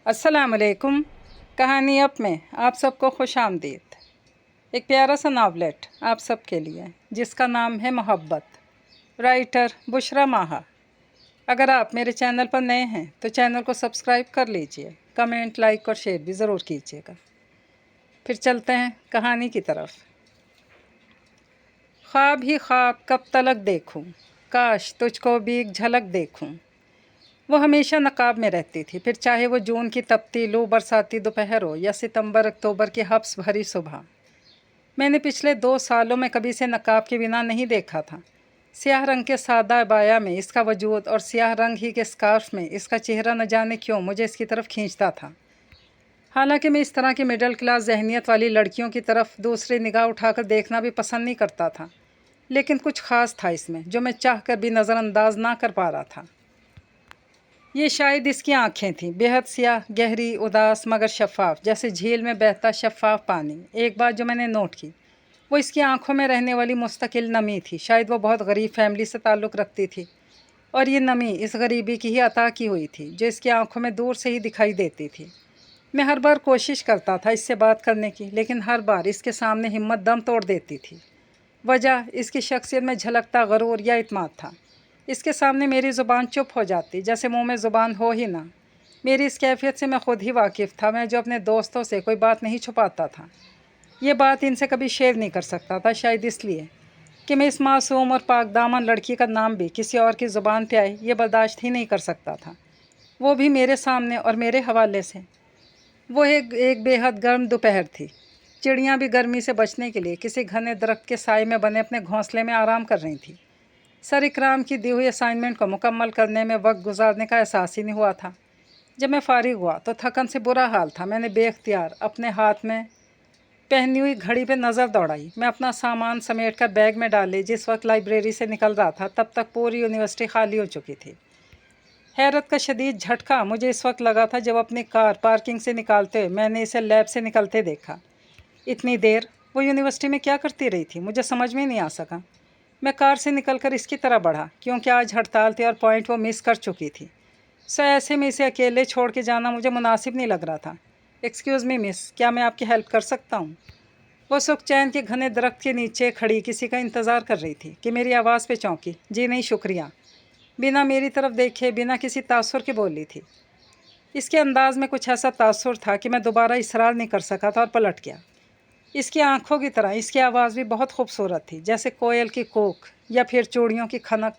अस्सलाम वालेकुम। कहानी अप में आप सबको खुश आमदीद। एक प्यारा सा नावलेट आप सब के लिए जिसका नाम है मोहब्बत, राइटर बुशरा माहा। अगर आप मेरे चैनल पर नए हैं तो चैनल को सब्सक्राइब कर लीजिए, कमेंट, लाइक और शेयर भी ज़रूर कीजिएगा। फिर चलते हैं कहानी की तरफ। ख्वाब ही ख्वाब कब तलक देखूं, काश तुझको भी एक झलक देखूं। वो हमेशा नकाब में रहती थी, फिर चाहे वो जून की तपती लू बरसाती दोपहर हो या सितंबर अक्टूबर की हब्स भरी सुबह। मैंने पिछले 2 सालों में कभी से नकाब के बिना नहीं देखा था। स्याह रंग के सादा अबाया में इसका वजूद और स्याह रंग ही के स्कार्फ में इसका चेहरा न जाने क्यों मुझे इसकी तरफ खींचता था। हालांकि मैं इस तरह की मिडिल क्लास जहनियत वाली लड़कियों की तरफ दूसरी निगाह उठाकर देखना भी पसंद नहीं करता था, लेकिन कुछ ख़ास था इसमें जो मैं चाह कर भी नज़रअंदाज ना कर पा रहा था। ये शायद इसकी आंखें थीं, बेहद स्याह, गहरी, उदास मगर शफाफ, जैसे झील में बहता शफाफ पानी। एक बात जो मैंने नोट की वो इसकी आंखों में रहने वाली मुस्तकिल नमी थी। शायद वो बहुत गरीब फैमिली से ताल्लुक़ रखती थी और ये नमी इस गरीबी की ही अता की हुई थी जो इसकी आंखों में दूर से ही दिखाई देती थी। मैं हर बार कोशिश करता था इससे बात करने की, लेकिन हर बार इसके सामने हिम्मत दम तोड़ देती थी। वजह इसकी शख्सियत में झलकता गरूर या इत्मीनान था। इसके सामने मेरी ज़ुबान चुप हो जाती, जैसे मुंह में ज़ुबान हो ही ना। मेरी इस कैफियत से मैं ख़ुद ही वाकिफ़ था। मैं जो अपने दोस्तों से कोई बात नहीं छुपाता था, ये बात इनसे कभी शेयर नहीं कर सकता था, शायद इसलिए कि मैं इस मासूम और पाकदामन लड़की का नाम भी किसी और की ज़ुबान पे आए ये बर्दाश्त ही नहीं कर सकता था, वो भी मेरे सामने और मेरे हवाले से। वो एक बेहद गर्म दोपहर थी। चिड़ियाँ भी गर्मी से बचने के लिए किसी घने दरख्त के साए में बने अपने घोंसले में आराम कर रही थी। सर इकराम की दी हुई असाइनमेंट को मुकम्मल करने में वक्त गुजारने का एहसास ही नहीं हुआ था। जब मैं फ़ारिग हुआ तो थकन से बुरा हाल था। मैंने बेख्तियार अपने हाथ में पहनी हुई घड़ी पे नज़र दौड़ाई। मैं अपना सामान समेट कर बैग में डाले जिस वक्त लाइब्रेरी से निकल रहा था, तब तक पूरी यूनिवर्सिटी खाली हो चुकी थी। हैरत का शदीद झटका मुझे इस वक्त लगा था जब अपनी कार पार्किंग से निकालते हुए मैंने इसे लैब से निकलते देखा। इतनी देर वो यूनिवर्सिटी में क्या करती रही थी, मुझे समझ में नहीं आ सका। मैं कार से निकलकर इसकी तरह बढ़ा क्योंकि आज हड़ताल थी और पॉइंट वो मिस कर चुकी थी। सो ऐसे में इसे अकेले छोड़ के जाना मुझे मुनासिब नहीं लग रहा था। एक्सक्यूज़ मी मिस, क्या मैं आपकी हेल्प कर सकता हूँ? वो सुखचैन के घने दरख्त के नीचे खड़ी किसी का इंतज़ार कर रही थी कि मेरी आवाज़ पे चौंकी। जी नहीं शुक्रिया, बिना मेरी तरफ देखे बिना किसी तासुर के बोली थी। इसके अंदाज में कुछ ऐसा तासुर था कि मैं दोबारा इसरार नहीं कर सका था और पलट गया। इसकी आंखों की तरह इसकी आवाज़ भी बहुत खूबसूरत थी, जैसे कोयल की कूक या फिर चूड़ियों की खनक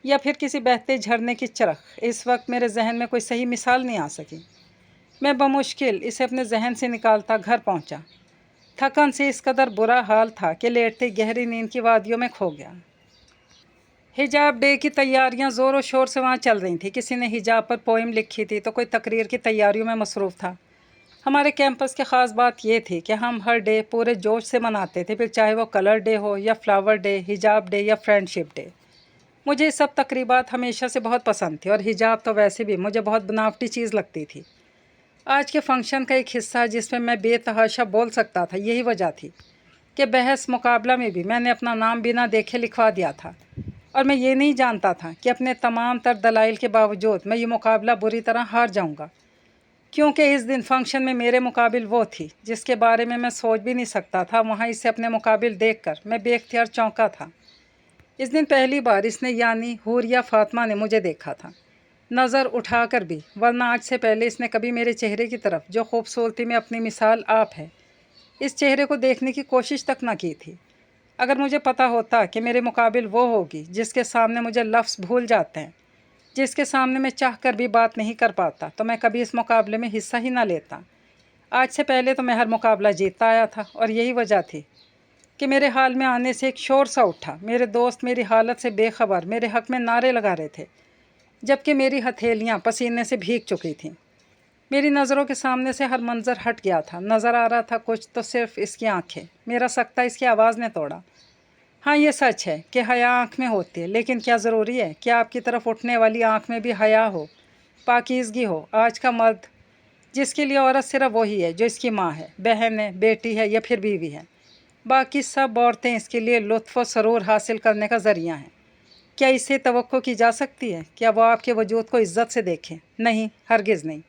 या फिर किसी बहते झरने की चरख। इस वक्त मेरे जहन में कोई सही मिसाल नहीं आ सकी। मैं बमुश्किल इसे अपने जहन से निकालता घर पहुंचा। थकन से इस कदर बुरा हाल था कि लेटते गहरी नींद की वादियों में खो गया। हिजाब डे की तैयारियां ज़ोर शोर से वहाँ चल रही थी। किसी ने हिजाब पर पोइम लिखी थी तो कोई तकरीर की तैयारियों में मसरूफ़ था। हमारे कैंपस की ख़ास बात ये थी कि हम हर डे पूरे जोश से मनाते थे, फिर चाहे वो कलर डे हो या फ्लावर डे, हिजाब डे या फ्रेंडशिप डे। मुझे ये सब तकरीबात हमेशा से बहुत पसंद थी और हिजाब तो वैसे भी मुझे बहुत बनावटी चीज़ लगती थी। आज के फंक्शन का एक हिस्सा जिसमें मैं बेतहाशा बोल सकता था, यही वजह थी कि बहस मुकाबला में भी मैंने अपना नाम बिना देखे लिखवा दिया था और मैं ये नहीं जानता था कि अपने तमाम तर दलाइल के बावजूद मैं ये मुकाबला बुरी तरह हार जाऊँगा, क्योंकि इस दिन फंक्शन में मेरे मुकाबिल वो थी जिसके बारे में मैं सोच भी नहीं सकता था। वहाँ इसे अपने मुकाबिल देखकर मैं बेख्तियार चौंका था। इस दिन पहली बार इसने यानी हूरिया फातिमा ने मुझे देखा था, नज़र उठाकर भी, वरना आज से पहले इसने कभी मेरे चेहरे की तरफ, जो खूबसूरती में अपनी मिसाल आप है, इस चेहरे को देखने की कोशिश तक ना की थी। अगर मुझे पता होता कि मेरे मुकाबिल वो होगी जिसके सामने मुझे लफ्ज़ भूल जाते हैं, जिसके सामने मैं चाह कर भी बात नहीं कर पाता, तो मैं कभी इस मुकाबले में हिस्सा ही ना लेता। आज से पहले तो मैं हर मुकाबला जीतता आया था और यही वजह थी कि मेरे हाल में आने से एक शोर सा उठा। मेरे दोस्त मेरी हालत से बेखबर मेरे हक़ में नारे लगा रहे थे, जबकि मेरी हथेलियाँ पसीने से भीग चुकी थीं। मेरी नज़रों के सामने से हर मंज़र हट गया था। नज़र आ रहा था कुछ तो सिर्फ इसकी आँखें। मेरा सकता इसकी आवाज़ ने तोड़ा। हाँ, ये सच है कि हया आँख में होती है, लेकिन क्या ज़रूरी है कि आपकी तरफ उठने वाली आँख में भी हया हो, पाकीज़गी हो? आज का मर्द जिसके लिए औरत सिर्फ वही है जो इसकी माँ है, बहन है, बेटी है या फिर बीवी है। बाकी सब औरतें इसके लिए लुत्फ़ व सरूर हासिल करने का ज़रिया हैं। क्या इससे तवक्को की जा सकती है क्या वो आपके वजूद को इज़्ज़त से देखें? नहीं, हरगिज़ नहीं।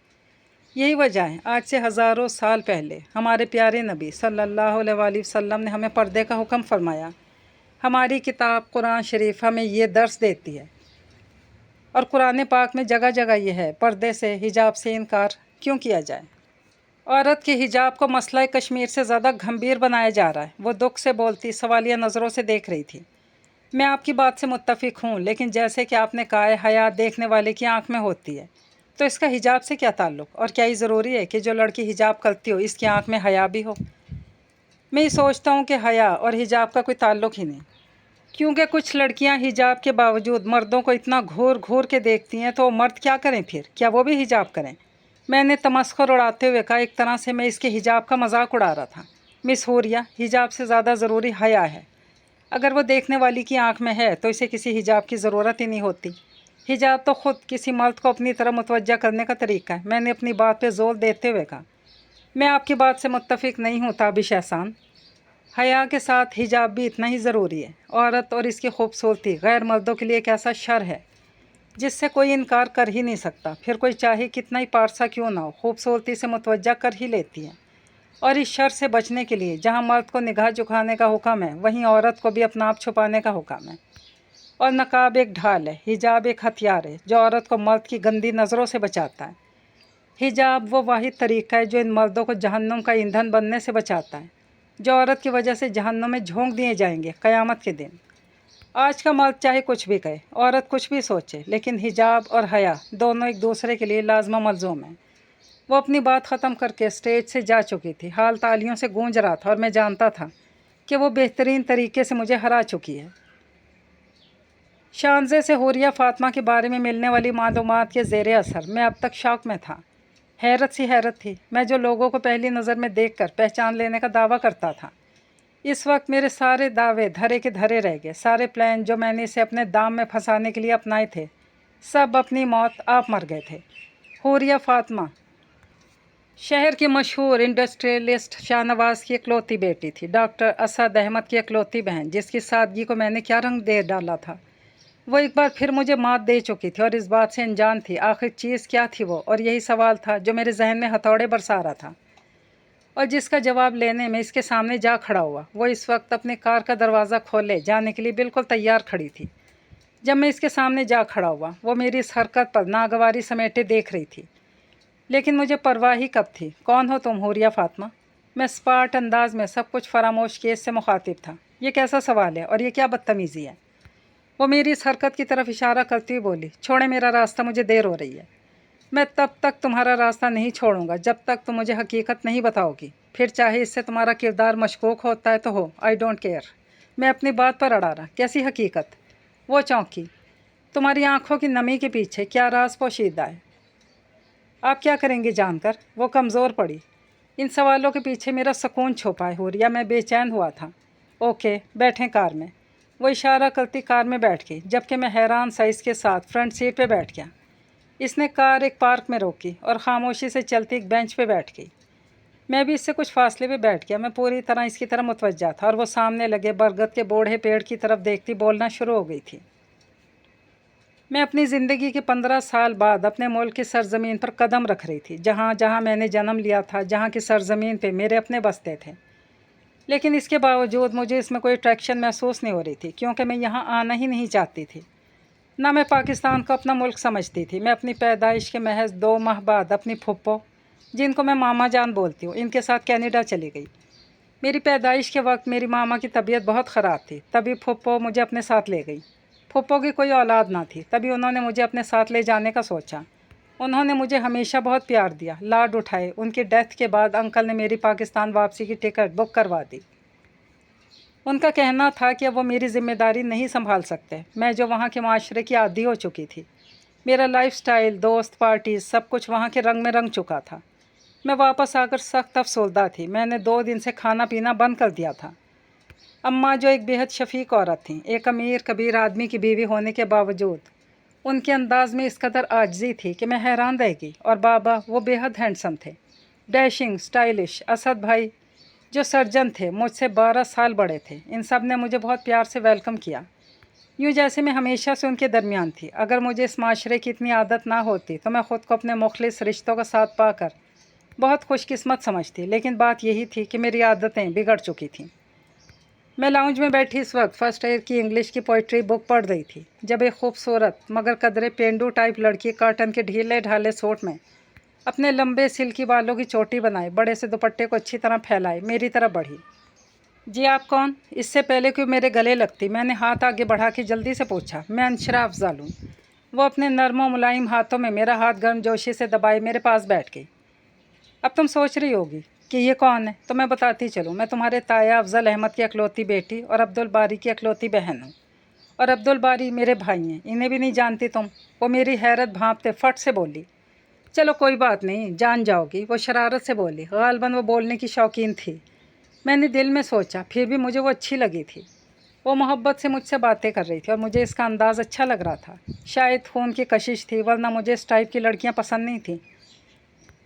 यही वजह है आज से हज़ारों साल पहले हमारे प्यारे नबी सल्लल्लाहु अलैहि वसल्लम ने हमें पर्दे का हुक्म फरमाया। हमारी किताब कुरान शरीफ हमें ये दर्स देती है और कुरान पाक में जगह जगह ये है पर्दे से हिजाब से इनकार क्यों किया जाए। औरत के हिजाब को मसला कश्मीर से ज़्यादा गंभीर बनाया जा रहा है। वो दुख से बोलती सवालिया नज़रों से देख रही थी। मैं आपकी बात से मुत्तफिक हूँ, लेकिन जैसे कि आपने कहा है हया देखने वाले की आंख में होती है, तो इसका हिजाब से क्या ताल्लुक़? और क्या ये ज़रूरी है कि जो लड़की हिजाब करती हो इसकी आंख में हया भी हो? मैं ये सोचता हूँ कि हया और हिजाब का कोई ताल्लुक़ ही नहीं, क्योंकि कुछ लड़कियाँ हिजाब के बावजूद मर्दों को इतना घूर घूर के देखती हैं, तो मर्द क्या करें फिर? क्या वो भी हिजाब करें? मैंने तमस्खुर उड़ाते हुए कहा, एक तरह से मैं इसके हिजाब का मजाक उड़ा रहा था। मिस हुरिया, हिजाब से ज़्यादा ज़रूरी हया है। अगर वो देखने वाली की आंख में है तो इसे किसी हिजाब की ज़रूरत ही नहीं होती। हिजाब तो ख़ुद किसी मर्द को अपनी तरफ मुतवज्जा करने का तरीका है। मैंने अपनी बात पे जोर देते हुए कहा, मैं आपकी बात से मुत्तफिक नहीं हूँ ताबिश एहसान। हया के साथ हिजाब भी इतना ही ज़रूरी है। औरत और इसकी खूबसूरती गैर मर्दों के लिए एक ऐसा शर है जिससे कोई इनकार कर ही नहीं सकता। फिर कोई चाहे कितना ही पारसा क्यों ना हो, खूबसूरती से मुतवज्जा कर ही लेती है। और इस शर से बचने के लिए जहाँ मर्द को निगाह झुकाने का हुक्म है, वहीं औरत को भी अपना आप छुपाने का हुक्म है। और नकाब एक ढाल है, हिजाब एक हथियार है जो औरत को मर्द की गंदी नज़रों से बचाता है। हिजाब वो वाहिद तरीका है जो इन मर्दों को जहन्नुम का ईंधन बनने से बचाता है, जो औरत की वजह से जहन्नुम में झोंक दिए जाएंगे क़यामत के दिन। आज का मर्द चाहे कुछ भी कहे, औरत कुछ भी सोचे, लेकिन हिजाब और हया दोनों एक दूसरे के लिए लाजमा मलजूम हैं। वो अपनी बात ख़त्म करके स्टेज से जा चुकी थी। हाल तालियों से गूंज रहा था और मैं जानता था कि वो बेहतरीन तरीके से मुझे हरा चुकी है। शानज़े से हुरिया फ़ातिमा के बारे में मिलने वाली मालूमात के ज़ेर असर मैं अब तक शौक में था। हैरत सी हैरत थी। मैं जो लोगों को पहली नज़र में देखकर पहचान लेने का दावा करता था, इस वक्त मेरे सारे दावे धरे के धरे रह गए। सारे प्लान जो मैंने इसे अपने दाम में फंसाने के लिए अपनाए थे, सब अपनी मौत आप मर गए थे। हुरिया फ़ातिमा शहर की मशहूर इंडस्ट्रियलिस्ट शाहनवाज़ की इकलौती बेटी थी। डॉक्टर असद अहमद की इकलौती बहन, जिसकी सादगी को मैंने क्या रंग दे डाला था। वो एक बार फिर मुझे मात दे चुकी थी और इस बात से अनजान थी आखिर चीज़ क्या थी वो। और यही सवाल था जो मेरे जहन में हथौड़े बरसा रहा था और जिसका जवाब लेने में इसके सामने जा खड़ा हुआ। वो इस वक्त अपनी कार का दरवाज़ा खोले जाने के लिए बिल्कुल तैयार खड़ी थी। जब मैं इसके सामने जा खड़ा हुआ, वो मेरी इस हरकत पर नागवारी समेटे देख रही थी। लेकिन मुझे परवाह ही कब थी। कौन हो तुम हुरिया फ़ातिमा? मैं स्पार्ट अंदाज में सब कुछ फरामोश केस से मुखातिब था। ये कैसा सवाल है और ये क्या बदतमीज़ी है? वो मेरी इस हरकत की तरफ इशारा करती हुई बोली, छोड़े मेरा रास्ता, मुझे देर हो रही है। मैं तब तक तुम्हारा रास्ता नहीं छोड़ूंगा जब तक तुम मुझे हकीकत नहीं बताओगी। फिर चाहे इससे तुम्हारा किरदार मशकूक होता है तो हो, आई डोंट केयर। मैं अपनी बात पर अड़ा रहा। कैसी हकीकत? वो चौंकी। तुम्हारी आंखों की नमी के पीछे क्या राज पोशीदा है? आप क्या करेंगे जानकर? वो कमज़ोर पड़ी। इन सवालों के पीछे मेरा सुकून छुपा है हुरिया। मैं बेचैन हुआ था। ओके, बैठें कार में। वो इशारा करती कार में बैठ गई, जबकि मैं हैरान साइज़ के साथ फ्रंट सीट पे बैठ गया। इसने कार एक पार्क में रोकी और ख़ामोशी से चलती एक बेंच पे बैठ गई। मैं भी इससे कुछ फासले पे बैठ गया। मैं पूरी तरह इसकी तरफ मुतवज्जा था और वो सामने लगे बरगद के बूढ़े पेड़ की तरफ देखती बोलना शुरू हो गई थी। मैं अपनी ज़िंदगी के 15 साल बाद अपने मुल्क की सरज़मीन पर कदम रख रही थी, जहाँ जहाँ मैंने जन्म लिया था, जहाँ की सरज़मीन पे मेरे अपने बसते थे। लेकिन इसके बावजूद मुझे इसमें कोई अट्रैक्शन महसूस नहीं हो रही थी, क्योंकि मैं यहाँ आना ही नहीं चाहती थी। ना मैं पाकिस्तान को अपना मुल्क समझती थी। मैं अपनी पैदाइश के महज 2 माह बाद अपनी फुप्पो, जिनको मैं मामा जान बोलती हूँ, इनके साथ कनाडा चली गई। मेरी पैदाइश के वक्त मेरी मामा की तबीयत बहुत ख़राब थी, तभी फुप्पो मुझे अपने साथ ले गई। फुप्पो की कोई औलाद ना थी, तभी उन्होंने मुझे अपने साथ ले जाने का सोचा। उन्होंने मुझे हमेशा बहुत प्यार दिया, लाड उठाए। उनकी डेथ के बाद अंकल ने मेरी पाकिस्तान वापसी की टिकट बुक करवा दी। उनका कहना था कि अब वो मेरी ज़िम्मेदारी नहीं संभाल सकते। मैं जो वहाँ के माशरे की आदी हो चुकी थी, मेरा लाइफस्टाइल, दोस्त, पार्टीज, सब कुछ वहाँ के रंग में रंग चुका था। मैं वापस आकर सख्त अफसोसदा थी। मैंने 2 दिन से खाना पीना बंद कर दिया था। अम्मा जो एक बेहद शफीक औरत थी, एक अमीर कबीर आदमी की बीवी होने के बावजूद उनके अंदाज में इस कदर आजिज़ी थी कि मैं हैरान रह गई। और बाबा, वो बेहद हैंडसम थे, डैशिंग, स्टाइलिश। असद भाई जो सर्जन थे, मुझसे 12 साल बड़े थे। इन सब ने मुझे बहुत प्यार से वेलकम किया, यूँ जैसे मैं हमेशा से उनके दरमियान थी। अगर मुझे इस माशरे की इतनी आदत ना होती तो मैं ख़ुद को अपने मुखलिस रिश्तों का साथ पाकर बहुत खुशकिस्मत समझती, लेकिन बात यही थी कि मेरी आदतें बिगड़ चुकी थीं। मैं लाउंज में बैठी इस वक्त फर्स्ट ईयर की इंग्लिश की पोइट्री बुक पढ़ रही थी, जब एक खूबसूरत मगर कदरे पेंडू टाइप लड़की कॉटन के ढीले ढाले सूट में अपने लंबे सिल्की बालों की चोटी बनाए बड़े से दुपट्टे को अच्छी तरह फैलाए मेरी तरफ बढ़ी। जी आप कौन? इससे पहले कि मेरे गले लगती मैंने हाथ आगे बढ़ा के जल्दी से पूछा। मैं अंशरा अफजाल हूँ। वो अपने नरम और मुलायम हाथों में मेरा हाथ गर्मजोशी से दबाए मेरे पास बैठ गई। अब तुम सोच रही होगी कि ये कौन है, तो मैं बताती चलूँ। मैं तुम्हारे ताया अफजल अहमद की अकलौती बेटी और अब्दुल बारी की अकलौती बहन हूँ। और अब्दुल बारी मेरे भाई हैं, इन्हें भी नहीं जानती तुम? वो मेरी हैरत भांपते फट से बोली। चलो कोई बात नहीं, जान जाओगी, वो शरारत से बोली। गालबन वो बोलने की शौकीन थी। मैंने दिल में सोचा, फिर भी मुझे वो अच्छी लगी थी। वो मोहब्बत से मुझसे बातें कर रही थी और मुझे इसका अंदाज़ अच्छा लग रहा था। शायद खून की कशिश थी, वरना मुझे इस टाइप की लड़कियां पसंद नहीं थी।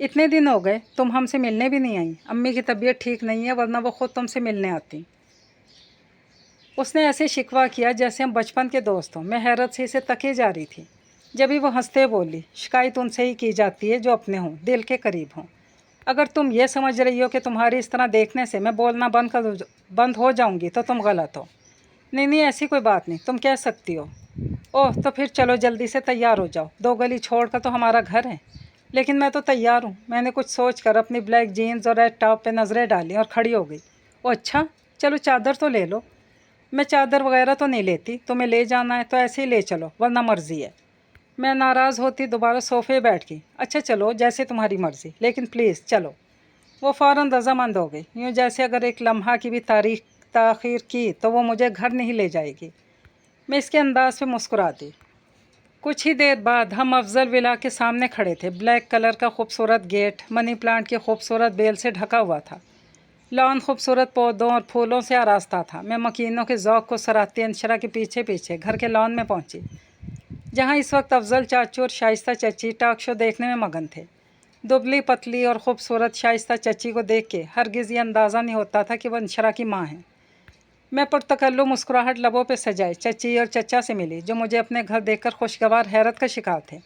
इतने दिन हो गए तुम हमसे मिलने भी नहीं आई। अम्मी की तबीयत ठीक नहीं है, वरना वो खुद तुमसे मिलने आती। उसने ऐसे शिकवा किया जैसे हम बचपन के दोस्त हों। मैं हैरत से इसे तके जा रही थी। जब भी वो हंसते बोली, शिकायत उनसे ही की जाती है जो अपने हों, दिल के करीब हों। अगर तुम ये समझ रही हो कि तुम्हारी इस तरह देखने से मैं बोलना बंद हो जाऊंगी तो तुम गलत हो। नहीं नहीं, ऐसी कोई बात नहीं, तुम कह सकती हो। ओह तो फिर चलो जल्दी से तैयार हो जाओ, 2 गली छोड़ कर तो हमारा घर है। लेकिन मैं तो तैयार हूँ। मैंने कुछ सोच कर अपनी ब्लैक जीन्स और रेड टॉप पे नज़रें डाली और खड़ी हो गई। ओह अच्छा, चलो चादर तो ले लो। मैं चादर वगैरह तो नहीं लेती, तुम्हें ले जाना है तो ऐसे ही ले चलो, वरना मर्जी है। मैं नाराज़ होती दोबारा सोफे बैठ गई। अच्छा चलो, जैसे तुम्हारी मर्ज़ी, लेकिन प्लीज़ चलो। वो फ़ौरन रज़ामंद हो गई, यूँ जैसे अगर एक लम्हा की भी ताख़ीर की तो वो मुझे घर नहीं ले जाएगी। मैं इसके अंदाज़ पे मुस्कुरा दी। कुछ ही देर बाद हम अफजल विला के सामने खड़े थे। ब्लैक कलर का खूबसूरत गेट मनी प्लांट की खूबसूरत बेल से ढका हुआ था। लॉन खूबसूरत पौधों और फूलों से आरास्ता था। मैं मकीनों के ज़ौक़ को सराहती अंशरा के पीछे पीछे घर के लॉन में पहुंची, जहां इस वक्त अफजल चाचू और शाइस्ता चची टॉक शो देखने में मगन थे। दुबली पतली और ख़ूबसूरत शाइस्ता चची को देख के हरगिज़ ये अंदाज़ा नहीं होता था कि वह अंशरा की माँ है। मैं पुरतकल्लु मुस्कुराहट लबों पे सजाए चची और चचा से मिली, जो मुझे अपने घर देखकर खुशगवार हैरत का शिकार थे।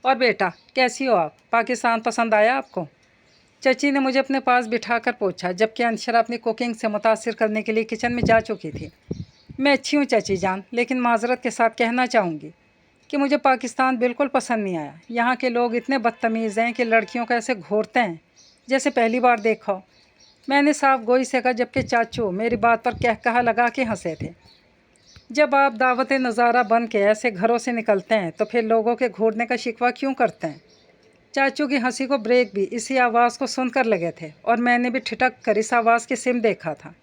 और बेटा कैसी हो आप? पाकिस्तान पसंद आया आपको? चची ने मुझे अपने पास बिठाकर पूछा, जबकि अंशरा अपनी कुकिंग से मुतासिर करने के लिए किचन में जा चुकी थी। मैं अच्छी हूँ चची जान, लेकिन माजरत के साथ कहना चाहूँगी कि मुझे पाकिस्तान बिल्कुल पसंद नहीं आया। यहाँ के लोग इतने बदतमीज़ हैं कि लड़कियों को ऐसे घूरते हैं जैसे पहली बार देखा हो। मैंने साफ गोई से कहा, जबकि चाचू मेरी बात पर कहा लगा के हंसे थे। जब आप दावत नज़ारा बन के ऐसे घरों से निकलते हैं तो फिर लोगों के घूरने का शिकवा क्यों करते हैं? चाचू की हंसी को ब्रेक भी इसी आवाज़ को सुनकर लगे थे और मैंने भी ठिठक कर इस आवाज़ की सिम देखा था।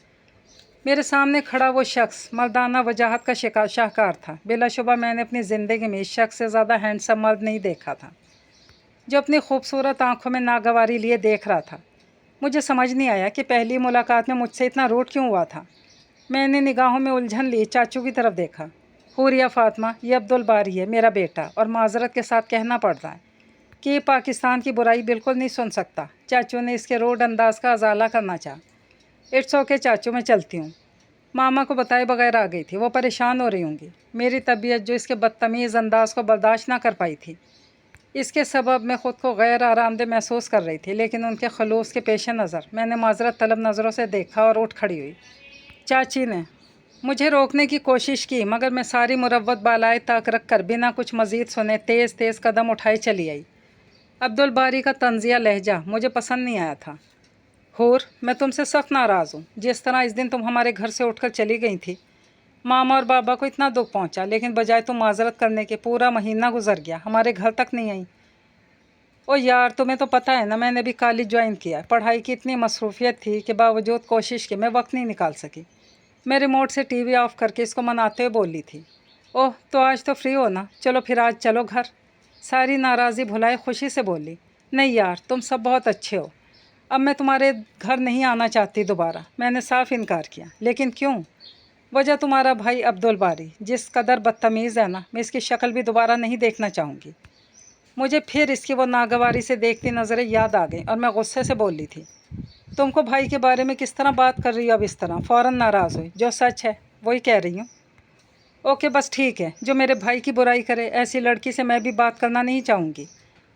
मेरे सामने खड़ा वो शख्स मर्दाना वजाहत का शाहकार था। बिलाशुबा मैंने अपनी ज़िंदगी में इस शख्स से ज़्यादा हैंडसम मर्द नहीं देखा था, जो अपनी खूबसूरत आंखों में नागवारी लिए देख रहा था। मुझे समझ नहीं आया कि पहली मुलाकात में मुझसे इतना रूठ क्यों हुआ था। मैंने निगाहों में उलझन ली चाचू की तरफ देखा। हुरिया फातिमा, ये अब्दुल बारी है, मेरा बेटा, और माजरत के साथ कहना पड़ रहा है कि ये पाकिस्तान की बुराई बिल्कुल नहीं सुन सकता। चाचू ने इसके रोड अंदाज का अजाला करना चाहा। इट्स ओके चाचू, मैं चलती हूँ। मामा को बताए बगैर आ गई थी। वो परेशान हो रही होंगी। मेरी तबीयत जो इसके बदतमीज़ अंदाज को बर्दाश्त ना कर पाई थी, इसके सबब मैं ख़ुद को गैर आरामदेह महसूस कर रही थी। लेकिन उनके खलूस के पेश नज़र मैंने माजरत तलब नज़रों से देखा और उठ खड़ी हुई। चाची ने मुझे रोकने की कोशिश की, मगर मैं सारी मुरव्वत बालाए ताक रख कर बिना कुछ मज़ीद सुने तेज़ तेज़ कदम उठाए चली आई। अब्दुल बारी का तंजिया लहजा मुझे पसंद नहीं आया था। हूर, मैं तुमसे सख्त नाराज़ हूँ। जिस तरह इस दिन तुम हमारे घर से उठकर चली गई थी, मामा और बाबा को इतना दुख पहुँचा, लेकिन बजाय तुम माजरत करने के पूरा महीना गुजर गया, हमारे घर तक नहीं आई। ओ यार, तुम्हें तो पता है ना, मैंने भी कॉलेज ज्वाइन किया। पढ़ाई की इतनी मसरूफियत थी कि बावजूद कोशिश के मैं वक्त नहीं निकाल सकी। मैं रिमोट से टीवी ऑफ करके इसको मनाते हुए बोली थी। ओह तो आज तो फ्री हो ना, चलो फिर आज चलो घर। सारी नाराज़ी भुलाए खुशी से बोली, नहीं यार, तुम सब बहुत अच्छे हो, अब मैं तुम्हारे घर नहीं आना चाहती दोबारा। मैंने साफ इनकार किया। लेकिन क्यों? वजह तुम्हारा भाई अब्दुल बारी जिस कदर बदतमीज़ है ना, मैं इसकी शक्ल भी दोबारा नहीं देखना चाहूँगी। मुझे फिर इसकी वो नागवारी से देखती नज़रें याद आ गई और मैं गुस्से से बोली थी, तुमको भाई के बारे में किस तरह बात कर रही हो अब इस तरह? फ़ौरन नाराज़ हुई। जो सच है वही कह रही हूँ। ओके बस ठीक है, जो मेरे भाई की बुराई करे ऐसी लड़की से मैं भी बात करना नहीं चाहूँगी।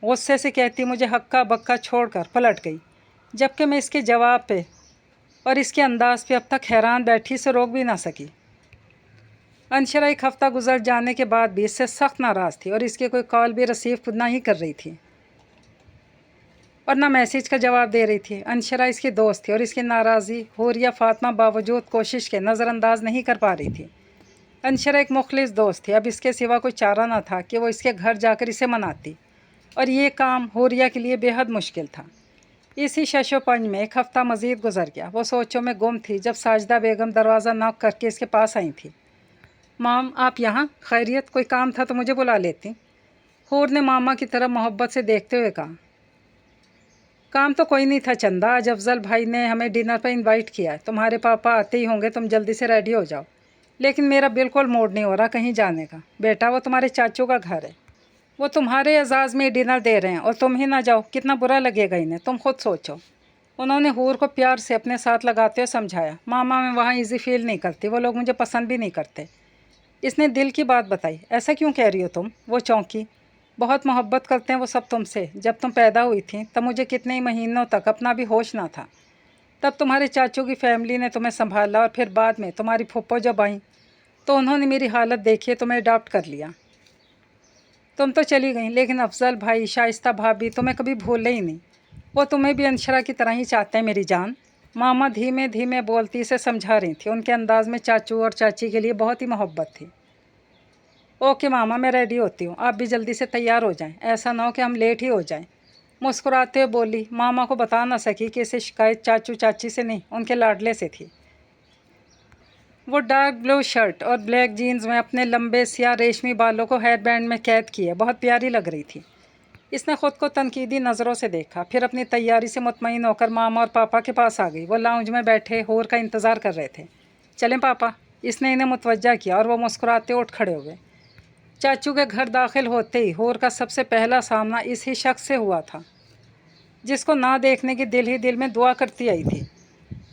गुस्से से कहती मुझे हक्का बक्का छोड़कर पलट गई, जबकि मैं इसके जवाब पे और इसके अंदाज पे अब तक हैरान बैठी से रोक भी ना सकी। अंशरा 1 हफ़्ता गुजर जाने के बाद भी इससे सख्त नाराज़ थी और इसकी कोई कॉल भी रिसीव ना ही कर रही थी और ना मैसेज का जवाब दे रही थी। अंशरा इसकी दोस्त थी और इसकी नाराज़ी हुरिया फ़ातिमा बावजूद कोशिश के नज़रअंदाज नहीं कर पा रही थी। अंशरा एक मुखलिस दोस्त थी, अब इसके सिवा कोई चारा ना था कि वो इसके घर जाकर इसे मनाती, और ये काम हुरिया के लिए बेहद मुश्किल था। इसी शशोपंज में 1 हफ़्ता मज़ीद गुजर गया। वो सोचों में गुम थी जब साजिदा बेगम दरवाज़ा नॉक करके इसके पास आई थी। माम, आप यहाँ? खैरियत? कोई काम था तो मुझे बुला लेती। हूर ने मामा की तरफ मोहब्बत से देखते हुए कहा। काम तो कोई नहीं था चंदा, आज अफजल भाई ने हमें डिनर पर इनवाइट किया है। तुम्हारे पापा आते ही होंगे, तुम जल्दी से रेडी हो जाओ। लेकिन मेरा बिल्कुल मूड नहीं हो रहा कहीं जाने का। बेटा, वो तुम्हारे चाचू का घर है, वो तुम्हारे एजाज़ में डिनर दे रहे हैं और तुम ही ना जाओ, कितना बुरा लगेगा इन्हें, तुम खुद सोचो। उन्होंने हूर को प्यार से अपने साथ लगाते हुए समझाया। मामा, मैं वहाँ ईजी फील नहीं करती, वो लोग मुझे पसंद भी नहीं करते। इसने दिल की बात बताई। ऐसा क्यों कह रही हो तुम? वो चौंकी। बहुत मोहब्बत करते हैं वो सब तुमसे। जब तुम पैदा हुई थी तब मुझे कितने ही महीनों तक अपना भी होश ना था। तब तुम्हारे चाचू की फैमिली ने तुम्हें संभाला और फिर बाद में तुम्हारी फूफो जब आई तो उन्होंने मेरी हालत देखी, तुम्हें अडॉप्ट कर लिया। तुम तो चली गई, लेकिन अफजल भाई, शाइस्ता भाभी तुम्हें कभी भूले ही नहीं। वो तुम्हें भी अंशरा की तरह ही चाहते हैं मेरी जान। मामा धीमे धीमे बोलती से समझा रही थी। उनके अंदाज में चाचू और चाची के लिए बहुत ही मोहब्बत थी। ओके मामा, मैं रेडी होती हूँ, आप भी जल्दी से तैयार हो जाएं, ऐसा ना हो कि हम लेट ही हो जाएं। मुस्कुराते हुए बोली। मामा को बता ना सकी कि इसे शिकायत चाचू चाची से नहीं, उनके लाडले से थी। वो डार्क ब्लू शर्ट और ब्लैक जीन्स में अपने लंबे सियाह रेशमी बालों को हेयर बैंड में कैद किए बहुत प्यारी लग रही थी। इसने खुद को तनकीदी नज़रों से देखा, फिर अपनी तैयारी से मुतमईन होकर मामा और पापा के पास आ गई। वो लाउंज में बैठे हूर का इंतज़ार कर रहे थे। चलें पापा, इसने इन्हें मुतवज्जा किया और वो मुस्कुराते उठ खड़े हुए। चाचू के घर दाखिल होते ही हूर का सबसे पहला सामना इस ही शख्स से हुआ था, जिसको ना देखने की दिल ही दिल में दुआ करती आई थी।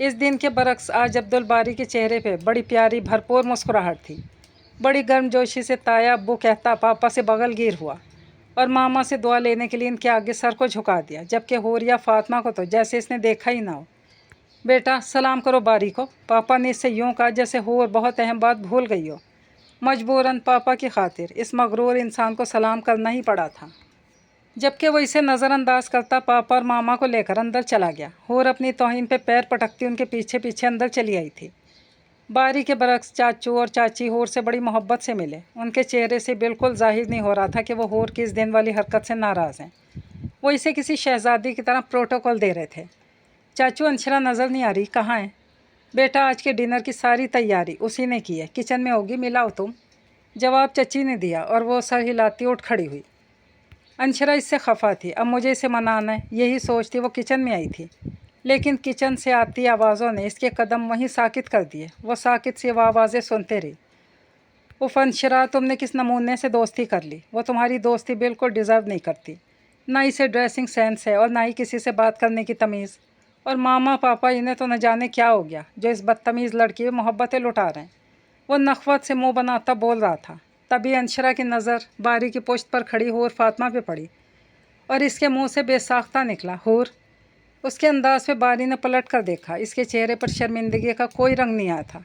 इस दिन के बरक्स आज अब्दुल बारी के चेहरे पे बड़ी प्यारी भरपूर मुस्कुराहट थी। बड़ी गर्मजोशी से ताया अब्बू कहता पापा से बगलगीर हुआ और मामा से दुआ लेने के लिए इनके आगे सर को झुका दिया, जबकि हूरिया फातिमा को तो जैसे इसने देखा ही ना हो। बेटा, सलाम करो बारी को, पापा ने इससे यूँ कहा जैसे हूर बहुत अहम बात भूल गई हो। मजबूरन पापा की खातिर इस मगरूर इंसान को सलाम करना ही पड़ा था। जबकि वो इसे नज़रअंदाज करता पापा और मामा को लेकर अंदर चला गया। हूर अपनी तौहीन पे पैर पटकती उनके पीछे पीछे अंदर चली आई थी। बारी के बरक्स चाचू और चाची हूर से बड़ी मोहब्बत से मिले। उनके चेहरे से बिल्कुल जाहिर नहीं हो रहा था कि वो हूर की इस दिन वाली हरकत से नाराज़ हैं। वो इसे किसी शहज़ादी की तरह प्रोटोकॉल दे रहे थे। चाचू, अंशरा नज़र नहीं आ रही, कहाँ है? बेटा, आज के डिनर की सारी तैयारी उसी ने की है, किचन में होगी, मिलाओ तुम। जवाब चची ने दिया और वो सर हिलाती उठ खड़ी हुई। अंशरा इससे खफा थी, अब मुझे इसे मनाना है, यही सोचती वो किचन में आई थी। लेकिन किचन से आती आवाज़ों ने इसके कदम वहीं साकित कर दिए। वो साकित सी आवाज़ें सुनते रही। उफ़ अंशरा, तुमने किस नमूने से दोस्ती कर ली। वो तुम्हारी दोस्ती बिल्कुल डिज़र्व नहीं करती। ना इसे ड्रेसिंग सेंस है और ना ही किसी से बात करने की तमीज़। और मामा पापा इन्हें तो न जाने क्या हो गया जो इस बदतमीज़ लड़की पे मोहब्बतें लुटा रहे हैं। वो नखवत से मुँह बनाता बोल रहा था, तभी अंशरा की नज़र बारी की पुश्त पर खड़ी हूर फातिमा पे पड़ी और इसके मुंह से बेसाख्ता निकला, हूर। उसके अंदाज पे बारी ने पलट कर देखा। इसके चेहरे पर शर्मिंदगी का कोई रंग नहीं आया था।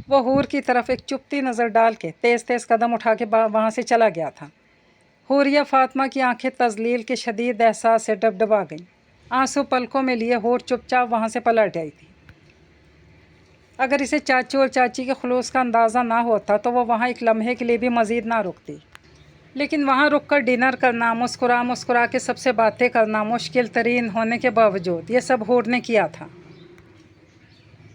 वो हूर की तरफ एक चुपती नज़र डाल के तेज़ तेज़ कदम उठा के वहाँ से चला गया था। हूरिया फातिमा की आंखें तजलील के शदीद एहसास से डबडबा गईं। आंसू पलकों में लिए हूर चुपचाप वहाँ से पलट आई थी। अगर इसे चाचू और चाची के खुलूस का अंदाज़ा ना होता तो वो वहाँ एक लम्हे के लिए भी मज़ीद ना रुकती। लेकिन वहाँ रुककर डिनर करना, मुस्कुरा मुस्कुरा के सबसे बातें करना मुश्किल तरीन होने के बावजूद ये सब हूर ने किया था।